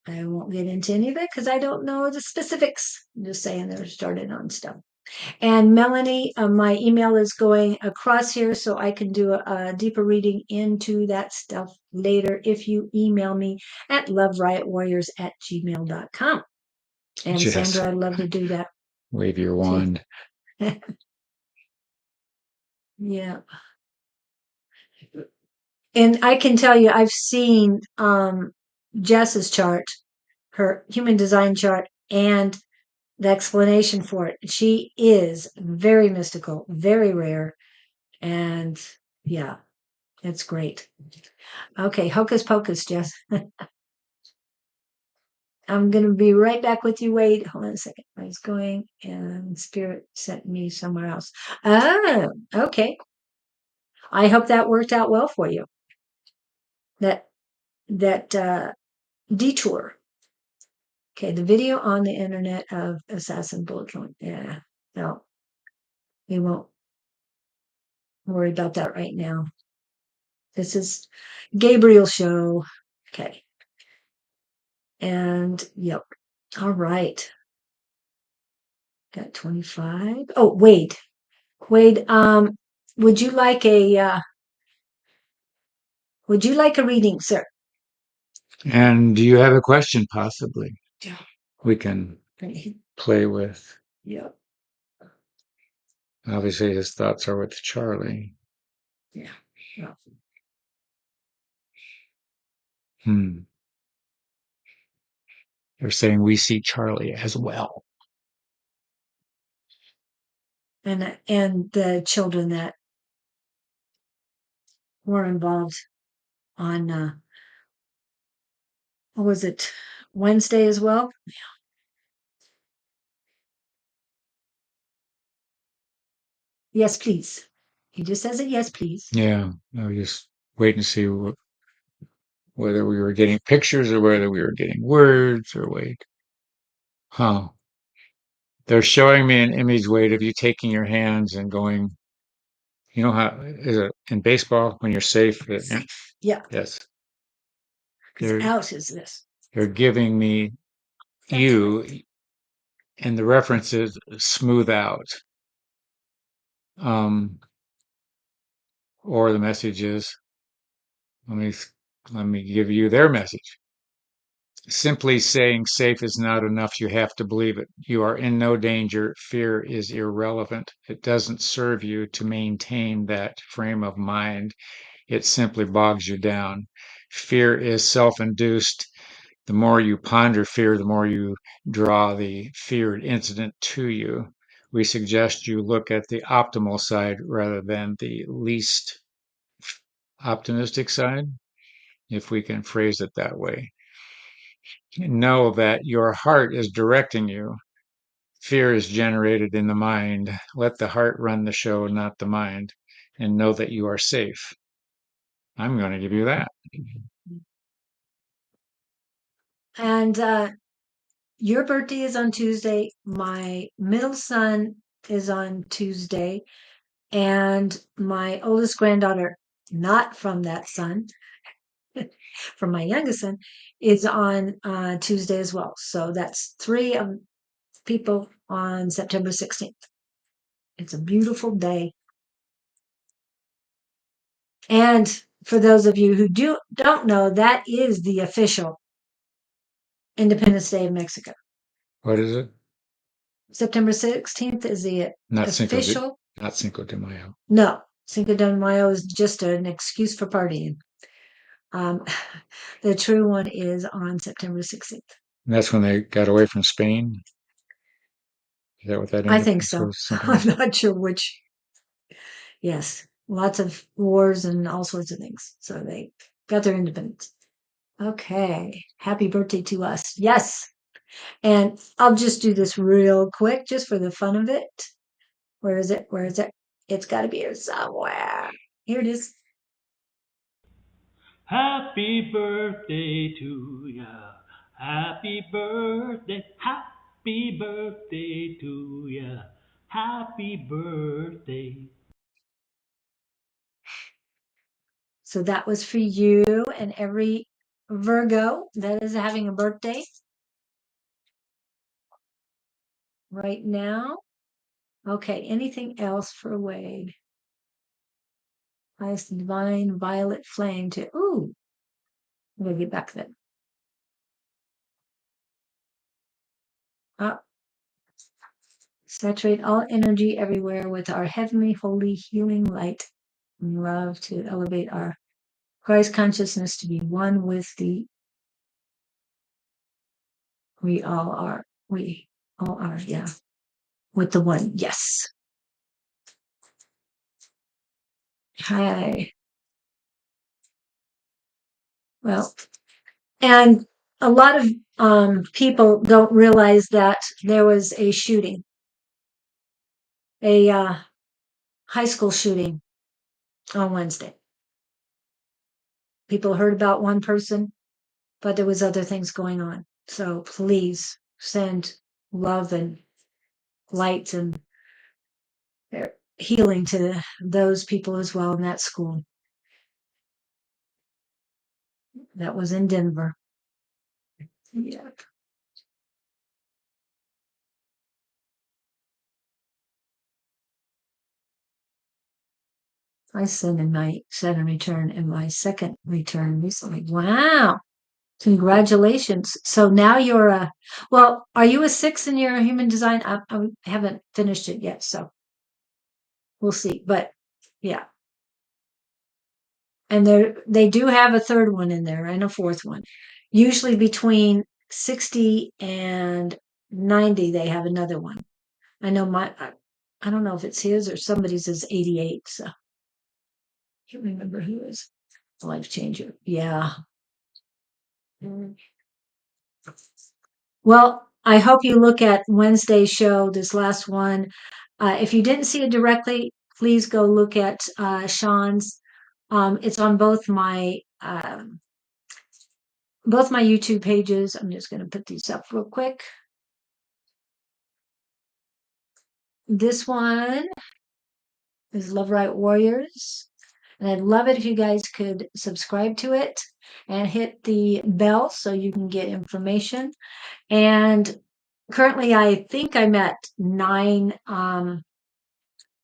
I won't get into any of it because I don't know the specifics. I'm just saying they're started on stuff. And Melanie, my email is going across here so I can do a deeper reading into that stuff later if you email me at loveriotwarriors@gmail.com. And Yes. Sandra, I'd love to do that Wave your too. wand. Yeah. And I can tell you, I've seen Jess's chart, her human design chart, and the explanation for it. She is very mystical, very rare, and yeah, it's great. Okay, hocus pocus, Jess. I'm gonna be right back with you. Wait, hold on a second. I was going and spirit sent me somewhere else. Oh, okay. I hope that worked out well for you. That detour. Okay, the video on the internet of assassin bullet joint. Yeah, no, we won't worry about that right now. This is Gabriel show. Okay. And yep. All right. Got 25. Oh, Wade. Wade, would you like a reading, sir? And do you have a question, possibly? Yeah. We can Right. play with. Yep. Obviously, his thoughts are with Charlie. Yeah. Yeah. They're saying we see Charlie as well. And the children that were involved on what was it, Wednesday as well? Yes, please. He just says it, yes, please. Yeah, I was just waiting to see whether we were getting pictures or whether we were getting words or wait. Huh. They're showing me an image, Wade, of you taking your hands and going, you know how is it in baseball when you're safe? Yeah. Yes. Because out is this. They're giving me you, and the reference is smooth out. Or the message is, let me let me give you their message. Simply saying safe is not enough. You have to believe it. You are in no danger. Fear is irrelevant. It doesn't serve you to maintain that frame of mind. It simply bogs you down. Fear is self-induced. The more you ponder fear, the more you draw the feared incident to you. We suggest you look at the optimal side rather than the least optimistic side, if we can phrase it that way. Know that your heart is directing you. Fear is generated in the mind. Let the heart run the show, not the mind, and know that you are safe. I'm going to give you that. And your birthday is on Tuesday. My middle son is on Tuesday. And my oldest granddaughter, not from that son, from my youngest son, is on Tuesday as well. So that's 3 people on September 16th. It's a beautiful day. And for those of you who don't know, that is the official Independence Day of Mexico. What is it? September 16th is the Not official. not Cinco de Mayo. No, Cinco de Mayo is just an excuse for partying. The true one is on September 16th. And that's when they got away from Spain. Is that what that I think indicates? so. Or something? I'm not sure which. Yes, lots of wars and all sorts of things. So they got their independence. Okay. Happy birthday to us. Yes. And I'll just do this real quick just for the fun of it. Where is it? Where is it? It's got to be here somewhere. Here it is. Happy birthday to ya. Happy birthday. Happy birthday to ya. Happy birthday. So that was for you and every Virgo that is having a birthday right now. Okay, anything else for Wade? Highest divine violet flame to, ooh, I'm gonna get back to that. Saturate all energy everywhere with our heavenly, holy, healing light and love to elevate our Christ consciousness to be one with the, we all are, yeah, with the one, yes. Hi. Well, and a lot of people don't realize that there was a shooting, a high school shooting on Wednesday. People heard about one person, but there was other things going on. So please send love and light and healing to those people as well in that school. That was in Denver. Yeah. I sent in my sent return and my second return recently. Wow. Congratulations. So now you're well, are you a 6 in your human design? I haven't finished it yet, so we'll see. But yeah. And they do have a third one in there and a fourth one. Usually between 60 and 90, they have another one. I know I don't know if it's his or somebody's is 88, so I can't remember who is. Life changer. Yeah. Mm. Well, I hope you look at Wednesday's show, this last one. If you didn't see it directly, please go look at Sean's. It's on both my YouTube pages. I'm just going to put these up real quick. This one is Love Right Warriors. And I'd love it if you guys could subscribe to it and hit the bell so you can get information. And currently, I think I'm at 9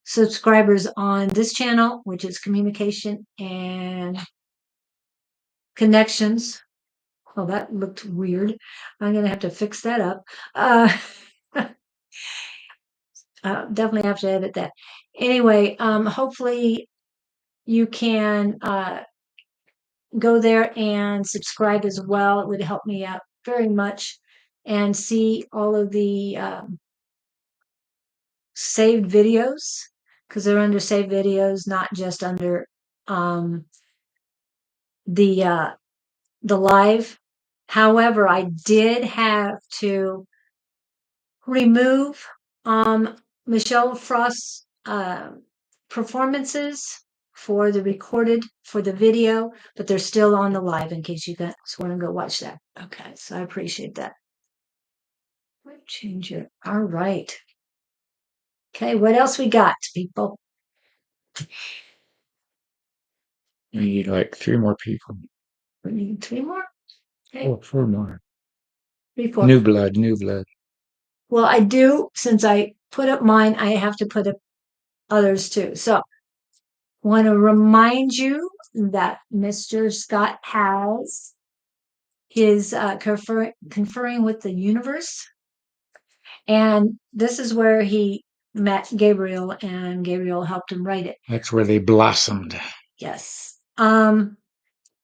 subscribers on this channel, which is Communication and Connections. Oh, that looked weird. I'm going to have to fix that up. Definitely have to edit that. Anyway, hopefully you can go there and subscribe as well. It would help me out very much and see all of the saved videos because they're under saved videos, not just under the live. However, I did have to remove Michelle Frost's performances for the video, but they're still on the live in case you guys want to go watch that. Okay, so I appreciate that. Change it. All right. Okay, what else we got, people? We need like 3 more people. We need 3 more? Okay. Oh, 4 more. 3, 4. New blood, new blood. Well, I do, since I put up mine, I have to put up others too. So, want to remind you that Mr. Scott has his conferring with the universe. And this is where he met Gabriel, and Gabriel helped him write it. That's where they blossomed. Yes. And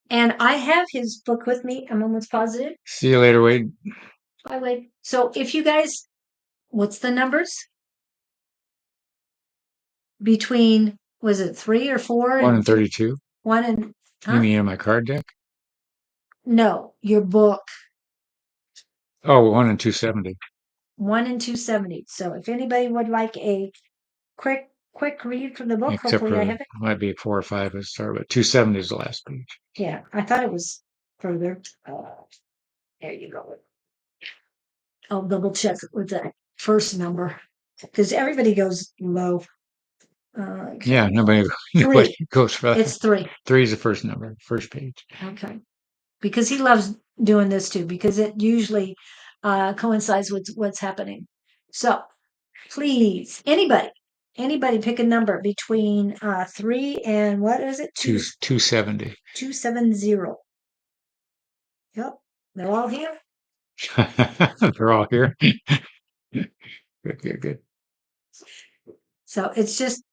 I have his book with me. I'm almost positive. See you later, Wade. Bye, Wade. So if you guys, what's the numbers? Between, was it 3 or 4? 1 and 32. 1 and, You mean in my card deck? No, your book. Oh, 1 and 270. 1 and 270. So if anybody would like a quick read from the book, Except hopefully for I have it. might be 4 or 5 at start, but 270 is the last page. Yeah, I thought it was further. There you go. I'll double check with the first number because everybody goes low. Okay. Yeah, nobody goes for that. It's 3. 3 is the first number, first page. Okay. Because he loves doing this too, because it usually coincides with what's happening. So please, anybody pick a number between 3 and what is it? 270. 270. Yep. They're all here. They're all here. Good. So it's just,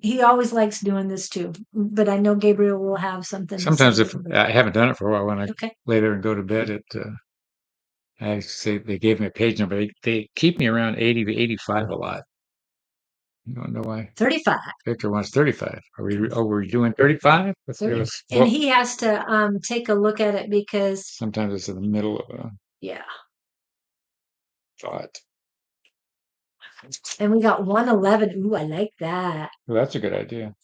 he always likes doing this too. But I know Gabriel will have something. Sometimes if I haven't done it for a while, when I Okay. lay there and go to bed, I say they gave me a page number. They keep me around 80 to 85 a lot. I don't know why. 35. Victor wants 35. We're doing 35? And he has to take a look at it because sometimes it's in the middle of a thought. And we got 111. Ooh, I like that. Well, that's a good idea.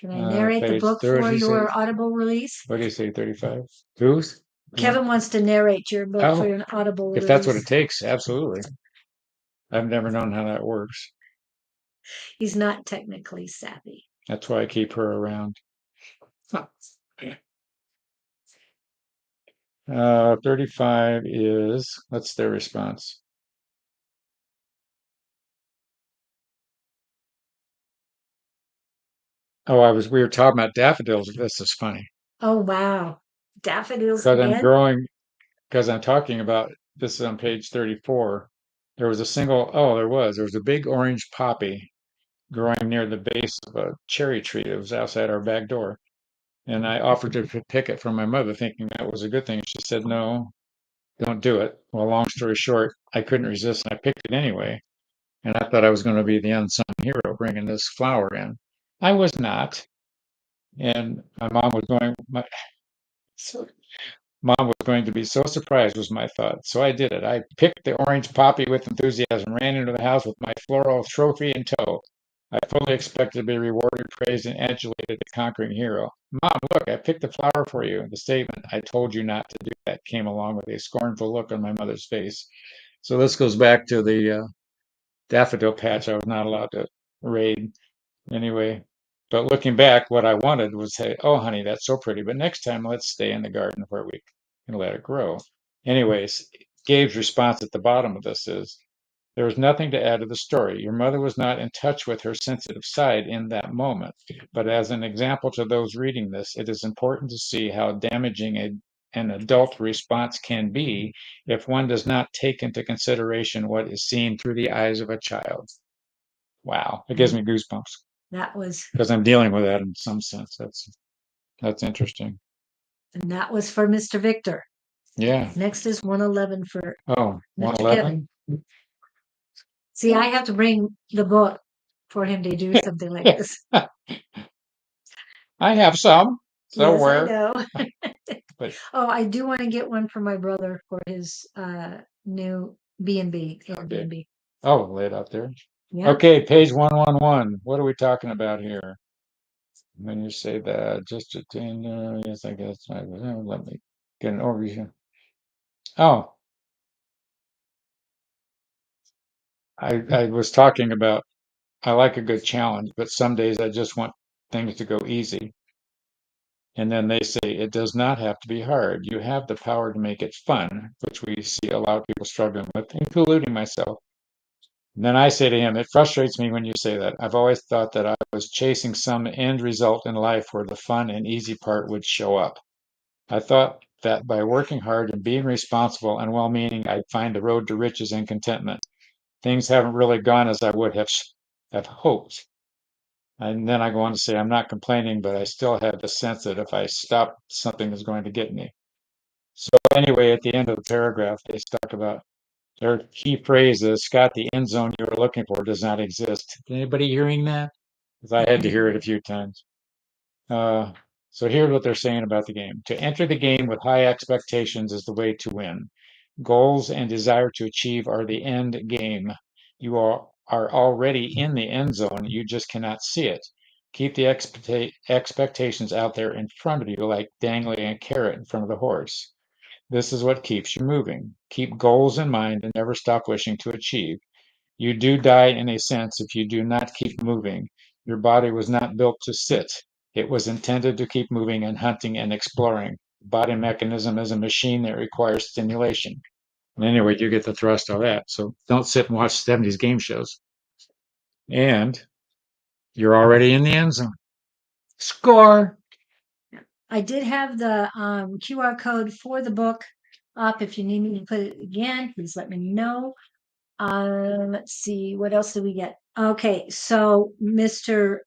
Can I narrate the Page book for 30, your Audible release? what do you say, 35? Who's? Kevin wants to narrate your book for Oh, your Audible if that's what it release. takes, absolutely. I've never known how that works. He's not technically savvy. That's why I keep her around. 35 is, what's their response? Oh, we were talking about daffodils. This is funny. Oh, wow. Daffodils Because I'm again? growing, because I'm talking about, this is on page 34. There was a there was a big orange poppy growing near the base of a cherry tree that was outside our back door. And I offered to pick it from my mother, thinking that was a good thing. She said, no, don't do it. Well, long story short, I couldn't resist and I picked it anyway. And I thought I was going to be the unsung hero bringing this flower in. I was not. And my mom was going, so Mom was going to be so surprised, was my thought. So I did it. I picked the orange poppy with enthusiasm, ran into the house with my floral trophy in tow. I fully expected to be rewarded, praised, and adulated the conquering hero. Mom, look, I picked the flower for you. The statement, I told you not to do that, came along with a scornful look on my mother's face. So this goes back to the daffodil patch I was not allowed to raid. Anyway, but looking back, what I wanted was say, "Oh, honey, that's so pretty, but next time let's stay in the garden where we can let it grow." Anyways, Gabe's response at the bottom of this is, there was nothing to add to the story. Your mother was not in touch with her sensitive side in that moment. But as an example to those reading this, it is important to see how damaging an adult response can be if one does not take into consideration what is seen through the eyes of a child. Wow, it gives me goosebumps That was, because I'm dealing with that in some sense. That's interesting. and that was for Mr. Victor. Yeah. Next is 111 for Oh, Mr. Kevin. 111? See, I have to bring the book for him to do something like this. I have some Yes, I somewhere. know. But Oh, I do want to get one for my brother for his new B&B, okay. Airbnb. Oh, lay it out there. Yeah. Okay, page 111. What are we talking about here? When you say that, just attain, yes, I guess. Let me get an overview. Oh, I was talking about I like a good challenge, but some days I just want things to go easy. And then they say it does not have to be hard. You have the power to make it fun, which we see a lot of people struggling with, including myself. And then I say to him, it frustrates me when you say that. I've always thought that I was chasing some end result in life where the fun and easy part would show up. I thought that by working hard and being responsible and well meaning, I'd find the road to riches and contentment. Things haven't really gone as I would have hoped. And then I go on to say, I'm not complaining, but I still have the sense that if I stop, something is going to get me. So anyway, at the end of the paragraph, they talk about their key phrase is, Scott, the end zone you were looking for does not exist. Anybody hearing that? Because I had to hear it a few times. Uh, so here's what they're saying about the game. To enter the game with high expectations is the way to win. Goals and desire to achieve are the end game. You are already in the end zone. You just cannot see it. Keep the expectations out there in front of you, like dangling a carrot in front of the horse. This is what keeps you moving. Keep goals in mind and never stop wishing to achieve. You do die in a sense if you do not keep moving. Your body was not built to sit. It was intended to keep moving and hunting and exploring. The body mechanism is a machine that requires stimulation. And anyway, you get the thrust of that. So don't sit and watch 70s game shows. And you're already in the end zone. Score. I did have the QR code for the book up. If you need me to put it again, please let me know. Let's see, what else did we get? Okay, so Mr.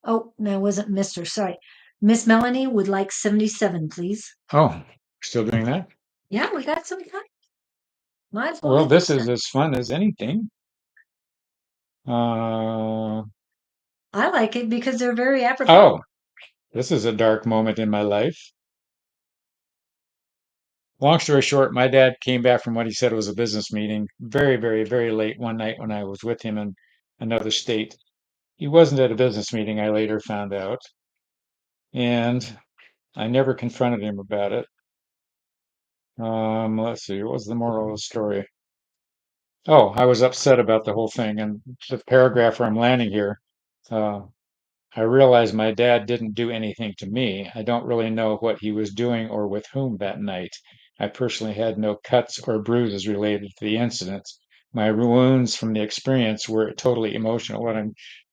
Oh, no, it wasn't Mr. Sorry. Miss Melanie would like 77, please. Oh, still doing that? Yeah, we got some time. Might as well Well, get this this is done. as fun as anything. I like it because they're very apropos. Oh, this is a dark moment in my life. Long story short, my dad came back from what he said was a business meeting very, very, very late one night when I was with him in another state. He wasn't at a business meeting, I later found out, and I never confronted him about it. Let's see, what was the moral of the story? Oh, I was upset about the whole thing, and the paragraph where I'm landing here, uh, I realized my dad didn't do anything to me. I don't really know what he was doing or with whom that night. I personally had no cuts or bruises related to the incident. My wounds from the experience were totally emotional.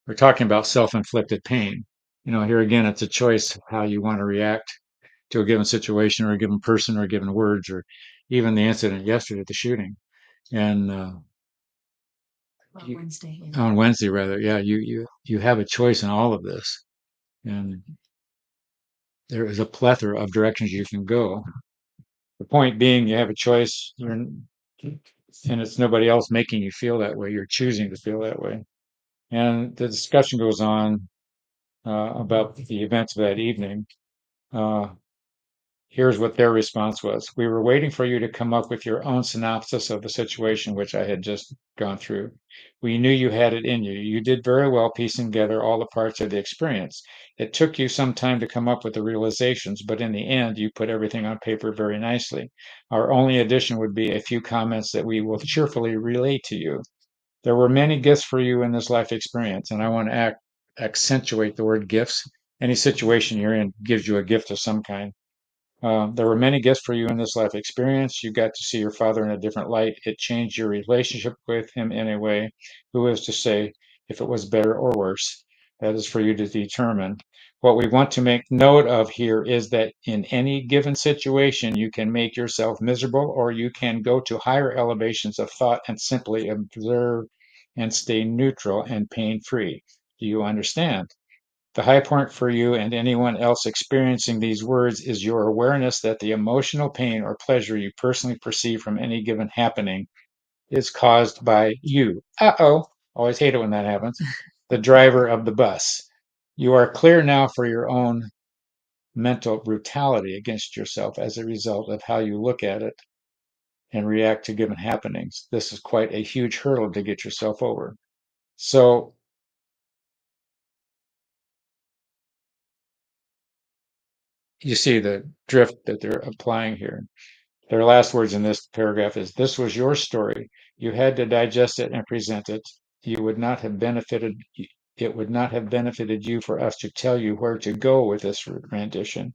We're talking about self-inflicted pain. Here again, it's a choice of how you want to react to a given situation or a given person or given words or even the incident yesterday, the shooting. And Wednesday. on Wednesday, rather, yeah, you have a choice in all of this, and there is a plethora of directions you can go. The point being, you have a choice, and it's nobody else making you feel that way. You're choosing to feel that way. And the discussion goes on about the events of that evening. Uh, Here's what their response was. We were waiting for you to come up with your own synopsis of the situation, which I had just gone through. We knew you had it in you. You did very well piecing together all the parts of the experience. It took you some time to come up with the realizations, but in the end, you put everything on paper very nicely. Our only addition would be a few comments that we will cheerfully relay to you. There were many gifts for you in this life experience, and I want to accentuate the word gifts. Any situation you're in gives you a gift of some kind. There were many gifts for you in this life experience. You got to see your father in a different light. It changed your relationship with him in a way. Who is to say if it was better or worse? That is for you to determine. What we want to make note of here is that in any given situation, you can make yourself miserable or you can go to higher elevations of thought and simply observe and stay neutral and pain free. Do you understand? The high point for you and anyone else experiencing these words is your awareness that the emotional pain or pleasure you personally perceive from any given happening is caused by you. Uh-oh. Always hate it when that happens. The driver of the bus. You are clear now for your own mental brutality against yourself as a result of how you look at it and react to given happenings. This is quite a huge hurdle to get yourself over. So you see the drift that they're applying here. Their last words in this paragraph is, this was your story. You had to digest it and present it. You would not have benefited, it would not have benefited you for us to tell you where to go with this rendition.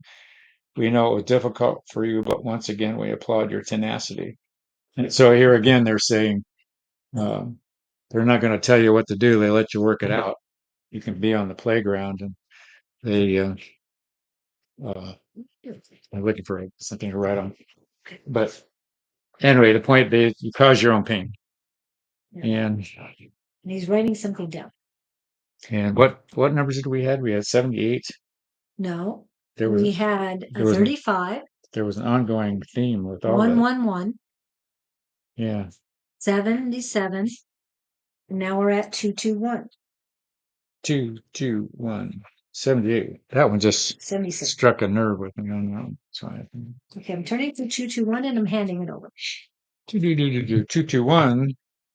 We know it was difficult for you, but once again, we applaud your tenacity. And so here again, they're saying, uh, they're not going to tell you what to do. They let you work it out. You can be on the playground, and they, uh, I'm looking for something to write on. But anyway, the point is, you cause your own pain. And he's writing something down. what numbers did we had? We had 78. No, There was we had a there was 35, there was an ongoing theme with all that. 111, Yeah, 77, and now we're at 221, 221, 78. That one just 76. struck a nerve with me on that one. So Okay, I'm turning to 221 and I'm handing it over. 221.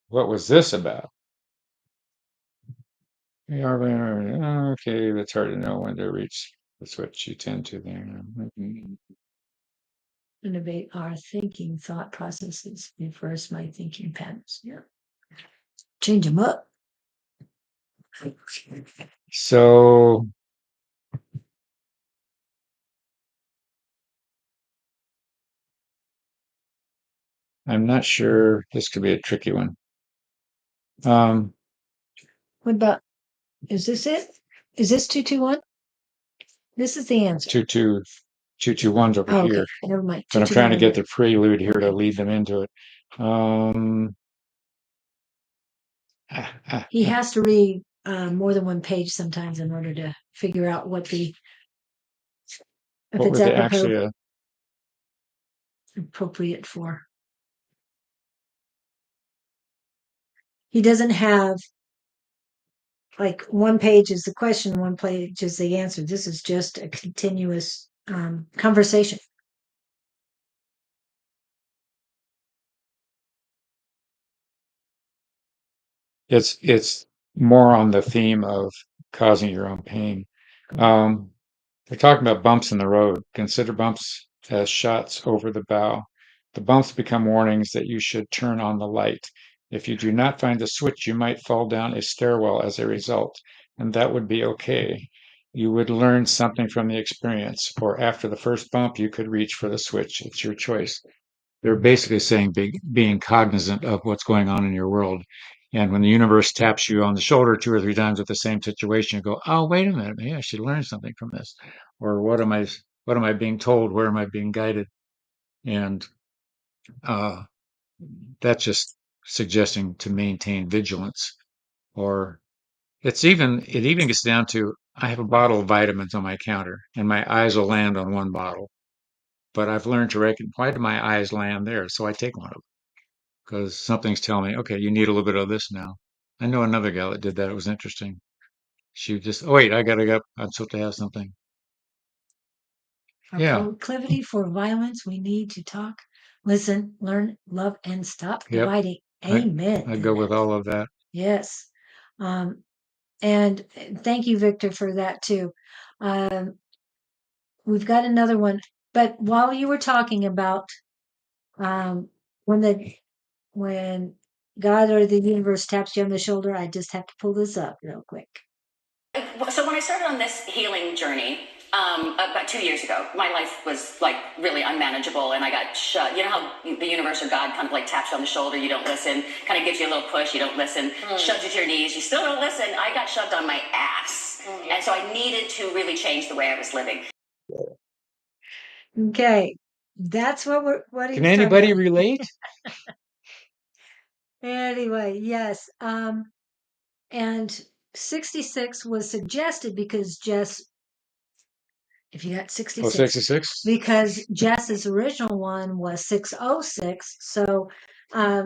What was this about? Okay, that's hard to know when to reach. That's what you tend to there. Innovate our thinking thought processes. Reverse my thinking patterns. Yeah. Change them up. So I'm not sure. This could be a tricky one. What about, is this it? Is this 221? This is the answer. 221's over Oh, here. okay, never mind. But I'm trying to 221 get the prelude here to lead them into it. He has to read more than one page sometimes in order to figure out what the, if what it's was it actually? appropriate for. He doesn't have like one page is the question, one page is the answer. This is just a continuous conversation. It's more on the theme of causing your own pain. Um, They're talking about bumps in the road. Consider bumps as shots over the bow. The bumps become warnings that you should turn on the light. If you do not find the switch, you might fall down a stairwell as a result, and that would be okay. You would learn something from the experience, or after the first bump, you could reach for the switch. It's your choice. They're basically saying being cognizant of what's going on in your world. And when the universe taps you on the shoulder two or three times with the same situation, you go, "Oh, wait a minute, maybe I should learn something from this." Or what am I being told? Where am I being guided? And uh, that's just suggesting to maintain vigilance. Or it even gets down to I have a bottle of vitamins on my counter, and my eyes will land on one bottle. But I've learned to reckon why do my eyes land there? So I take one of them because something's telling me, okay, you need a little bit of this now. I know another gal that did that. It was interesting. She would just, oh, wait, I gotta go. I'm supposed to have something. Our Yeah. proclivity for violence, we need to talk, listen, learn, love, and stop Yep. dividing. I, Amen I to go that. with all of that. Yes. Um, and thank you, Victor, for that too. Um, we've got another one. But while you were talking about um, when the when God or the universe taps you on the shoulder, I just have to pull this up real quick. So when I started on this healing journey about 2 years ago, my life was like really unmanageable, and I got shut. You know how the universe or God kind of like taps you on the shoulder, you don't listen, kind of gives you a little push, you don't listen, shoves you to your knees, you still don't listen. I got shoved on my ass, and so I needed to really change the way I was living. Okay, that's what he Can was talking anybody about. relate? Anyway, yes. And 66 was suggested because Jess, if you got Oh, 66, 66? because Jess's original one was 606. So,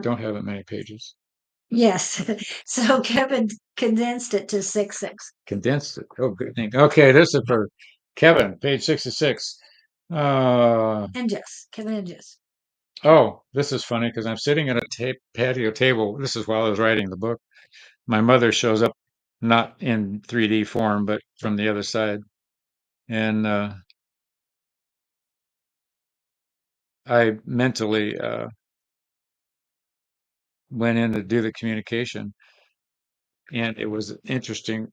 Don't have that many pages. yes. So Kevin condensed it to 66. Condensed it. Oh, good thing. Okay, this is for Kevin, page 66. And Jess, Kevin and Jess. Oh, this is funny because I'm sitting at a patio table. This is while I was writing the book. My mother shows up not in 3D form, but from the other side. And I mentally went in to do the communication. And it was interesting.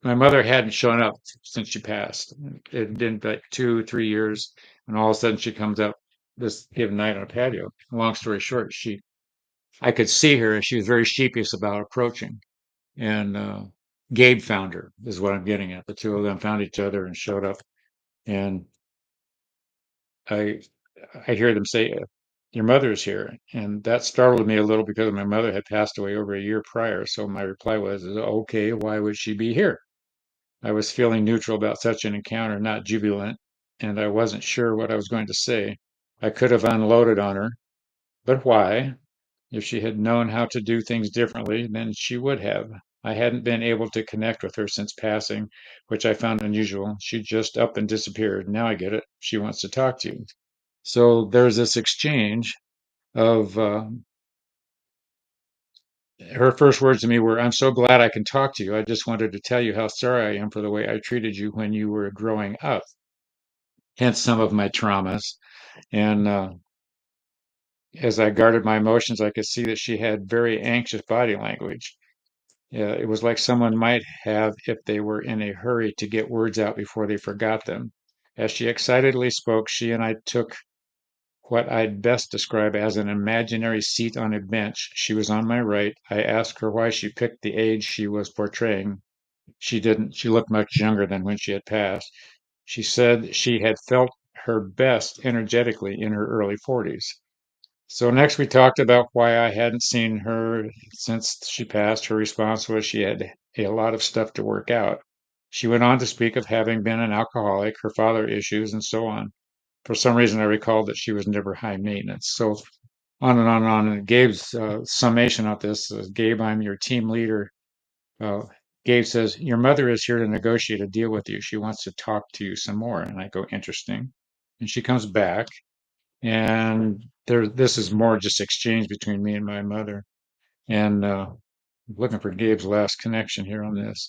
My mother hadn't shown up since she passed. It had been like 2, 3 years. And all of a sudden she comes up this given night on a patio. Long story short, I could see her and she was very sheepish about approaching. And Gabe found her, is what I'm getting at. The two of them found each other and showed up. And I I hear them say, "Your mother's here," and that startled me a little because my mother had passed away over a year prior. So my reply was, "Okay, why would she be here?" I was feeling neutral about such an encounter, not jubilant, and I wasn't sure what I was going to say. I could have unloaded on her, but why? If she had known how to do things differently, then she would have. I hadn't been able to connect with her since passing, which I found unusual. She just up and disappeared. Now I get it. She wants to talk to you. So there's this exchange of her first words to me were, "I'm so glad I can talk to you. I just wanted to tell you how sorry I am for the way I treated you when you were growing up." Hence some of my traumas. And as I guarded my emotions, I could see that she had very anxious body language. It was like someone might have if they were in a hurry to get words out before they forgot them. As she excitedly spoke, she and I took what I'd best describe as an imaginary seat on a bench. She was on my right. I asked her why she picked the age she was portraying. She didn't. She looked much younger than when she had passed. She said she had felt her best energetically in her early 40s. So next we talked about why I hadn't seen her since she passed. Her response was she had a lot of stuff to work out. She went on to speak of having been an alcoholic, her father issues, and so on. For some reason, I recalled that she was never high maintenance. So on and on and on. And Gabe's summation of this is, Gabe, I'm your team leader. Uh, Gabe says, your mother is here to negotiate a deal with you. She wants to talk to you some more. And I go, interesting. And she comes back, and this is more just exchange between me and my mother. And Looking for Gabe's last connection here on this.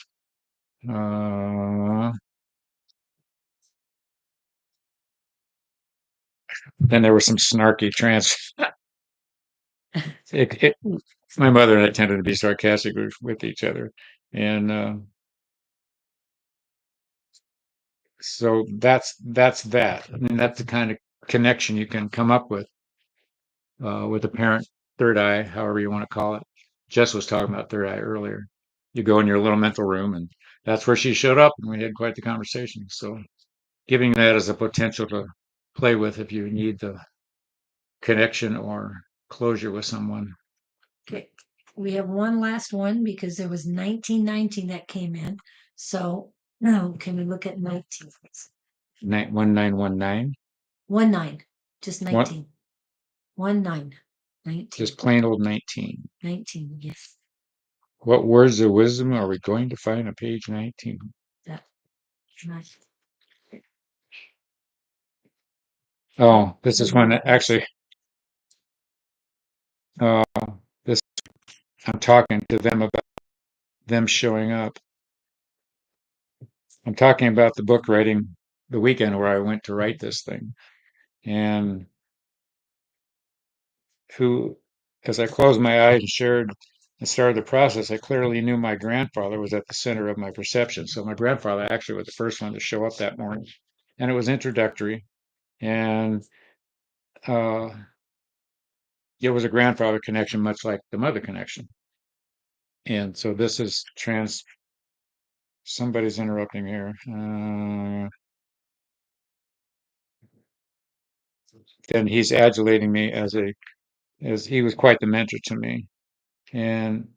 Then there was some snarky my mother and I tended to be sarcastic with each other. And so that's that. I mean, that's the kind of connection you can come up with a parent third eye, however you want to call it. Jess was talking about third eye earlier. You go in your little mental room, and that's where she showed up, and we had quite the conversation. So, giving that as a potential to play with if you need the connection or closure with someone. Okay. We have one last one because there was 1919 that came in. So now can we look at 19? 1919. 19. Just What? 19. 19. 19. Just plain old 19. 19. Yes. What words of wisdom are we going to find on page 19? That. Nice. Oh, this is one that actually, uh, this I'm talking to them about them showing up. I'm talking about the book writing the weekend where I went to write this thing. And who, as I closed my eyes and shared and started the process, I clearly knew my grandfather was at the center of my perception. So my grandfather actually was the first one to show up that morning. And it was introductory. And uh, it was a grandfather connection, much like the mother connection. And so this is somebody's interrupting here. And he's adulating me as he was quite the mentor to me. And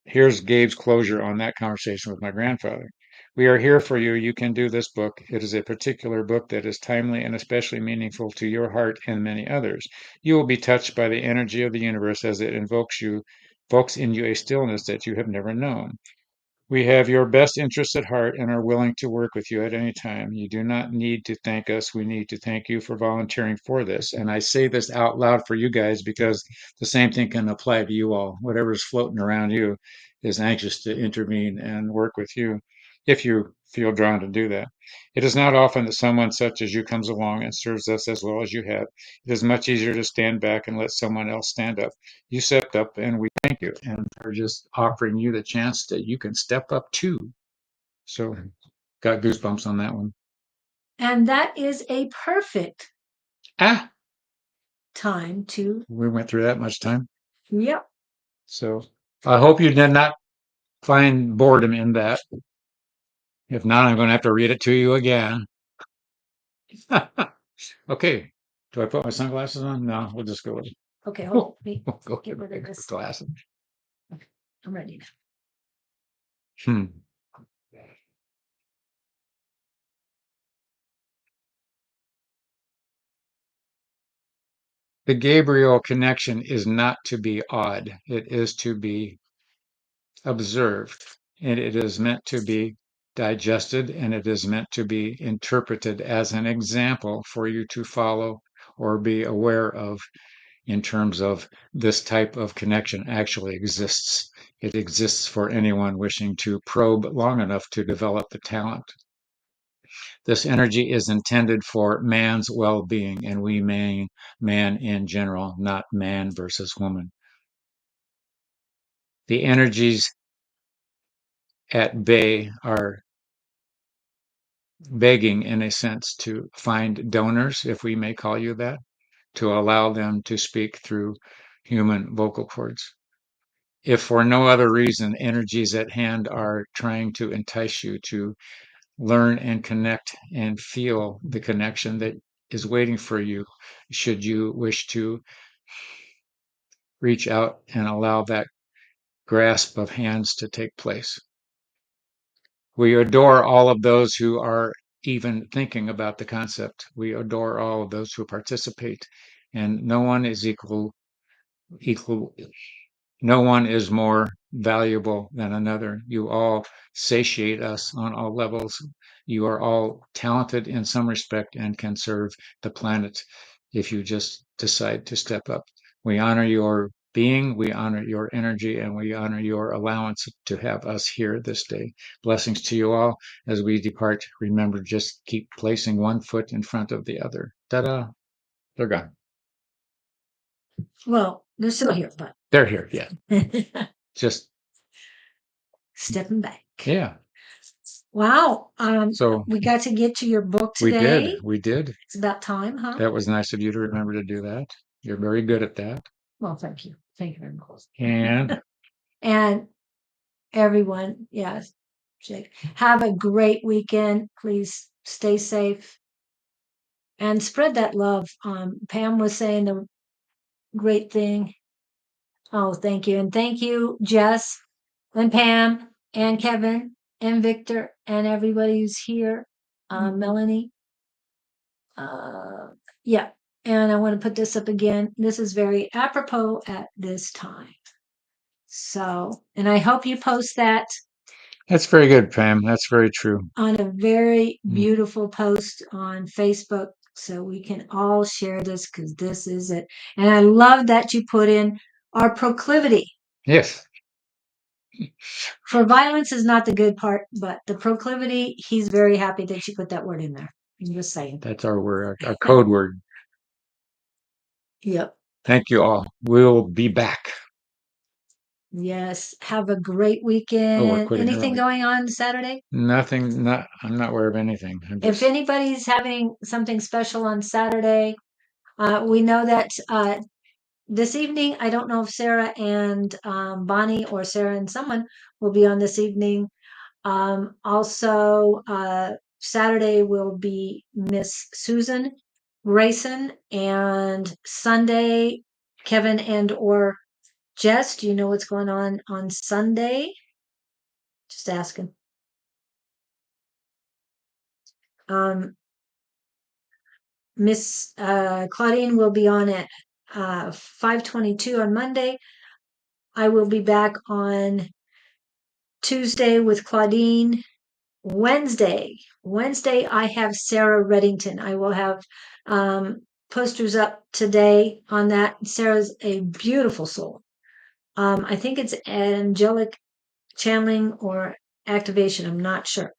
here's Gabe's closure on that conversation with my grandfather. We are here for you. You can do this book. It is a particular book that is timely and especially meaningful to your heart and many others. You will be touched by the energy of the universe as it invokes in you a stillness that you have never known. We have your best interests at heart and are willing to work with you at any time. You do not need to thank us. We need to thank you for volunteering for this. And I say this out loud for you guys because the same thing can apply to you all. Whatever's floating around you is anxious to intervene and work with you if you feel drawn to do that. It is not often that someone such as you comes along and serves us as well as you have. It is much easier to stand back and let someone else stand up. You stepped up and we thank you. And they're just offering you the chance that you can step up too. So got goosebumps on that one. And that is a perfect Ah, time to, we went through that much time. yep. So I hope you did not find boredom in that. If not, I'm going to have to read it to you again. Okay. Do I put my sunglasses on? No, we'll just go with it. Okay, hold on. Wait, We'll go get with rid of the this. glasses. I'm ready now. Hmm. The Gabriel connection is not to be odd. It is to be observed, and it is meant to be digested, and it is meant to be interpreted as an example for you to follow or be aware of in terms of this type of connection actually exists. It exists for anyone wishing to probe long enough to develop the talent. This energy is intended for man's well being, and we mean man in general, not man versus woman. The energies at bay are begging, in a sense, to find donors, if we may call you that, to allow them to speak through human vocal cords. If for no other reason, energies at hand are trying to entice you to learn and connect and feel the connection that is waiting for you, should you wish to reach out and allow that grasp of hands to take place. We adore all of those who are even thinking about the concept. We adore all of those who participate, and no one is equal. No one is more valuable than another. You all satiate us on all levels. You are all talented in some respect and can serve the planet if you just decide to step up. We honor your being. We honor your energy and we honor your allowance to have us here this day. Blessings to you all. As we depart, remember, just keep placing one foot in front of the other. Ta-da! They're gone. Well, they're still here, but They're here. Yeah. Just stepping back. yeah. Wow. So We got to get to your book we today. did. We did. It's about time, huh? That was nice of you to remember to do that. You're very good at that. Well, thank you. Thank you very much. And And everyone, yes, Jake, have a great weekend. Please stay safe and spread that love. Pam was saying a great thing. Oh, thank you. And thank you, Jess and Pam and Kevin and Victor and everybody who's here. Melanie. Yeah. And I want to put this up again. This is very apropos at this time. So, and I hope you post that that's very good, Pam. That's very true. on a very beautiful post on Facebook so we can all share this because this is it. And I love that you put in our proclivity. Yes. For violence is not the good part, but the proclivity, he's very happy that you put that word in there. I'm just saying. That's our word, our code word. Yep. Thank you all. We'll be back. Yes. Have a great Oh, we're weekend. quitting Anything early. going on Saturday? Nothing. I'm not aware of anything. If anybody's having something special on Saturday, we know that this evening, I don't know if Sarah and Bonnie or Sarah and someone will be on this evening. Also, Saturday will be Miss Susan Grayson, and Sunday, Kevin and or Jess. Do you know what's going on Sunday? Just asking. Miss Claudine will be on at 5:22 on Monday. I will be back on Tuesday with Claudine. Wednesday, I have Sarah Reddington. I will have posters up today on that. Sarah's a beautiful soul. I think it's angelic channeling or activation. I'm not sure.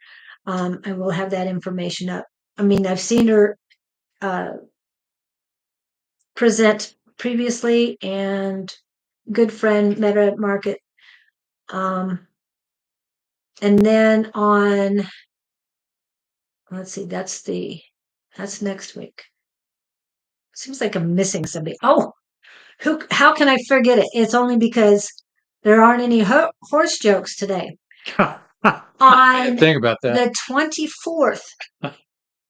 I will have that information up. I mean, I've seen her present previously, and good friend, met her at market. And then on, let's see, that's next week. Seems like I'm missing somebody. Oh, how can I forget it? It's only because there aren't any horse jokes today. On Think about that. the 24th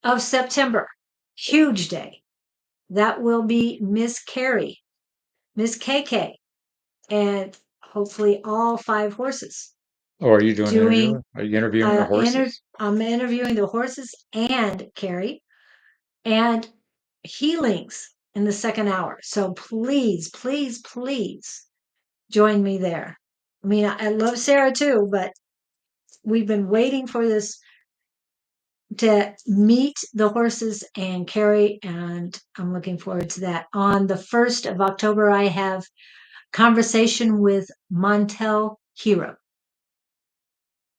of September, huge day. That will be Miss Carrie, Miss KK, and hopefully all 5 horses. Oh, are you doing an interview? Are you interviewing the horses? I'm interviewing the horses and Carrie, and healings in the second hour. So please, please, please join me there. I mean, I love Sarah too, but we've been waiting for this to meet the horses and Carrie, and I'm looking forward to that. On the 1st of October, I have conversation with Montel Hero.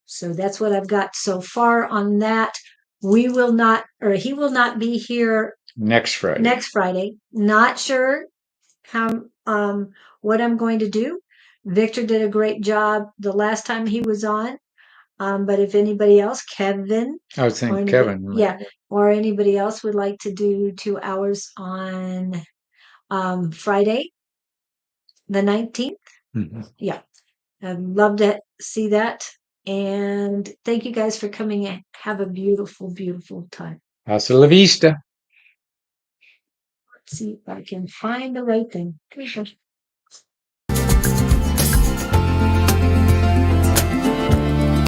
So that's what I've got so far on that. He will not be here Next Friday. Next Friday. Not sure how what I'm going to do. Victor did a great job the last time he was on. But if anybody else, Kevin. I was thinking Kevin. Yeah, or anybody else would like to do 2 hours on Friday, the 19th. Mm-hmm. Yeah, I'd love to see that. And thank you guys for coming in. Have a beautiful, beautiful time. Hasta la vista. Let's see if I can find the right thing.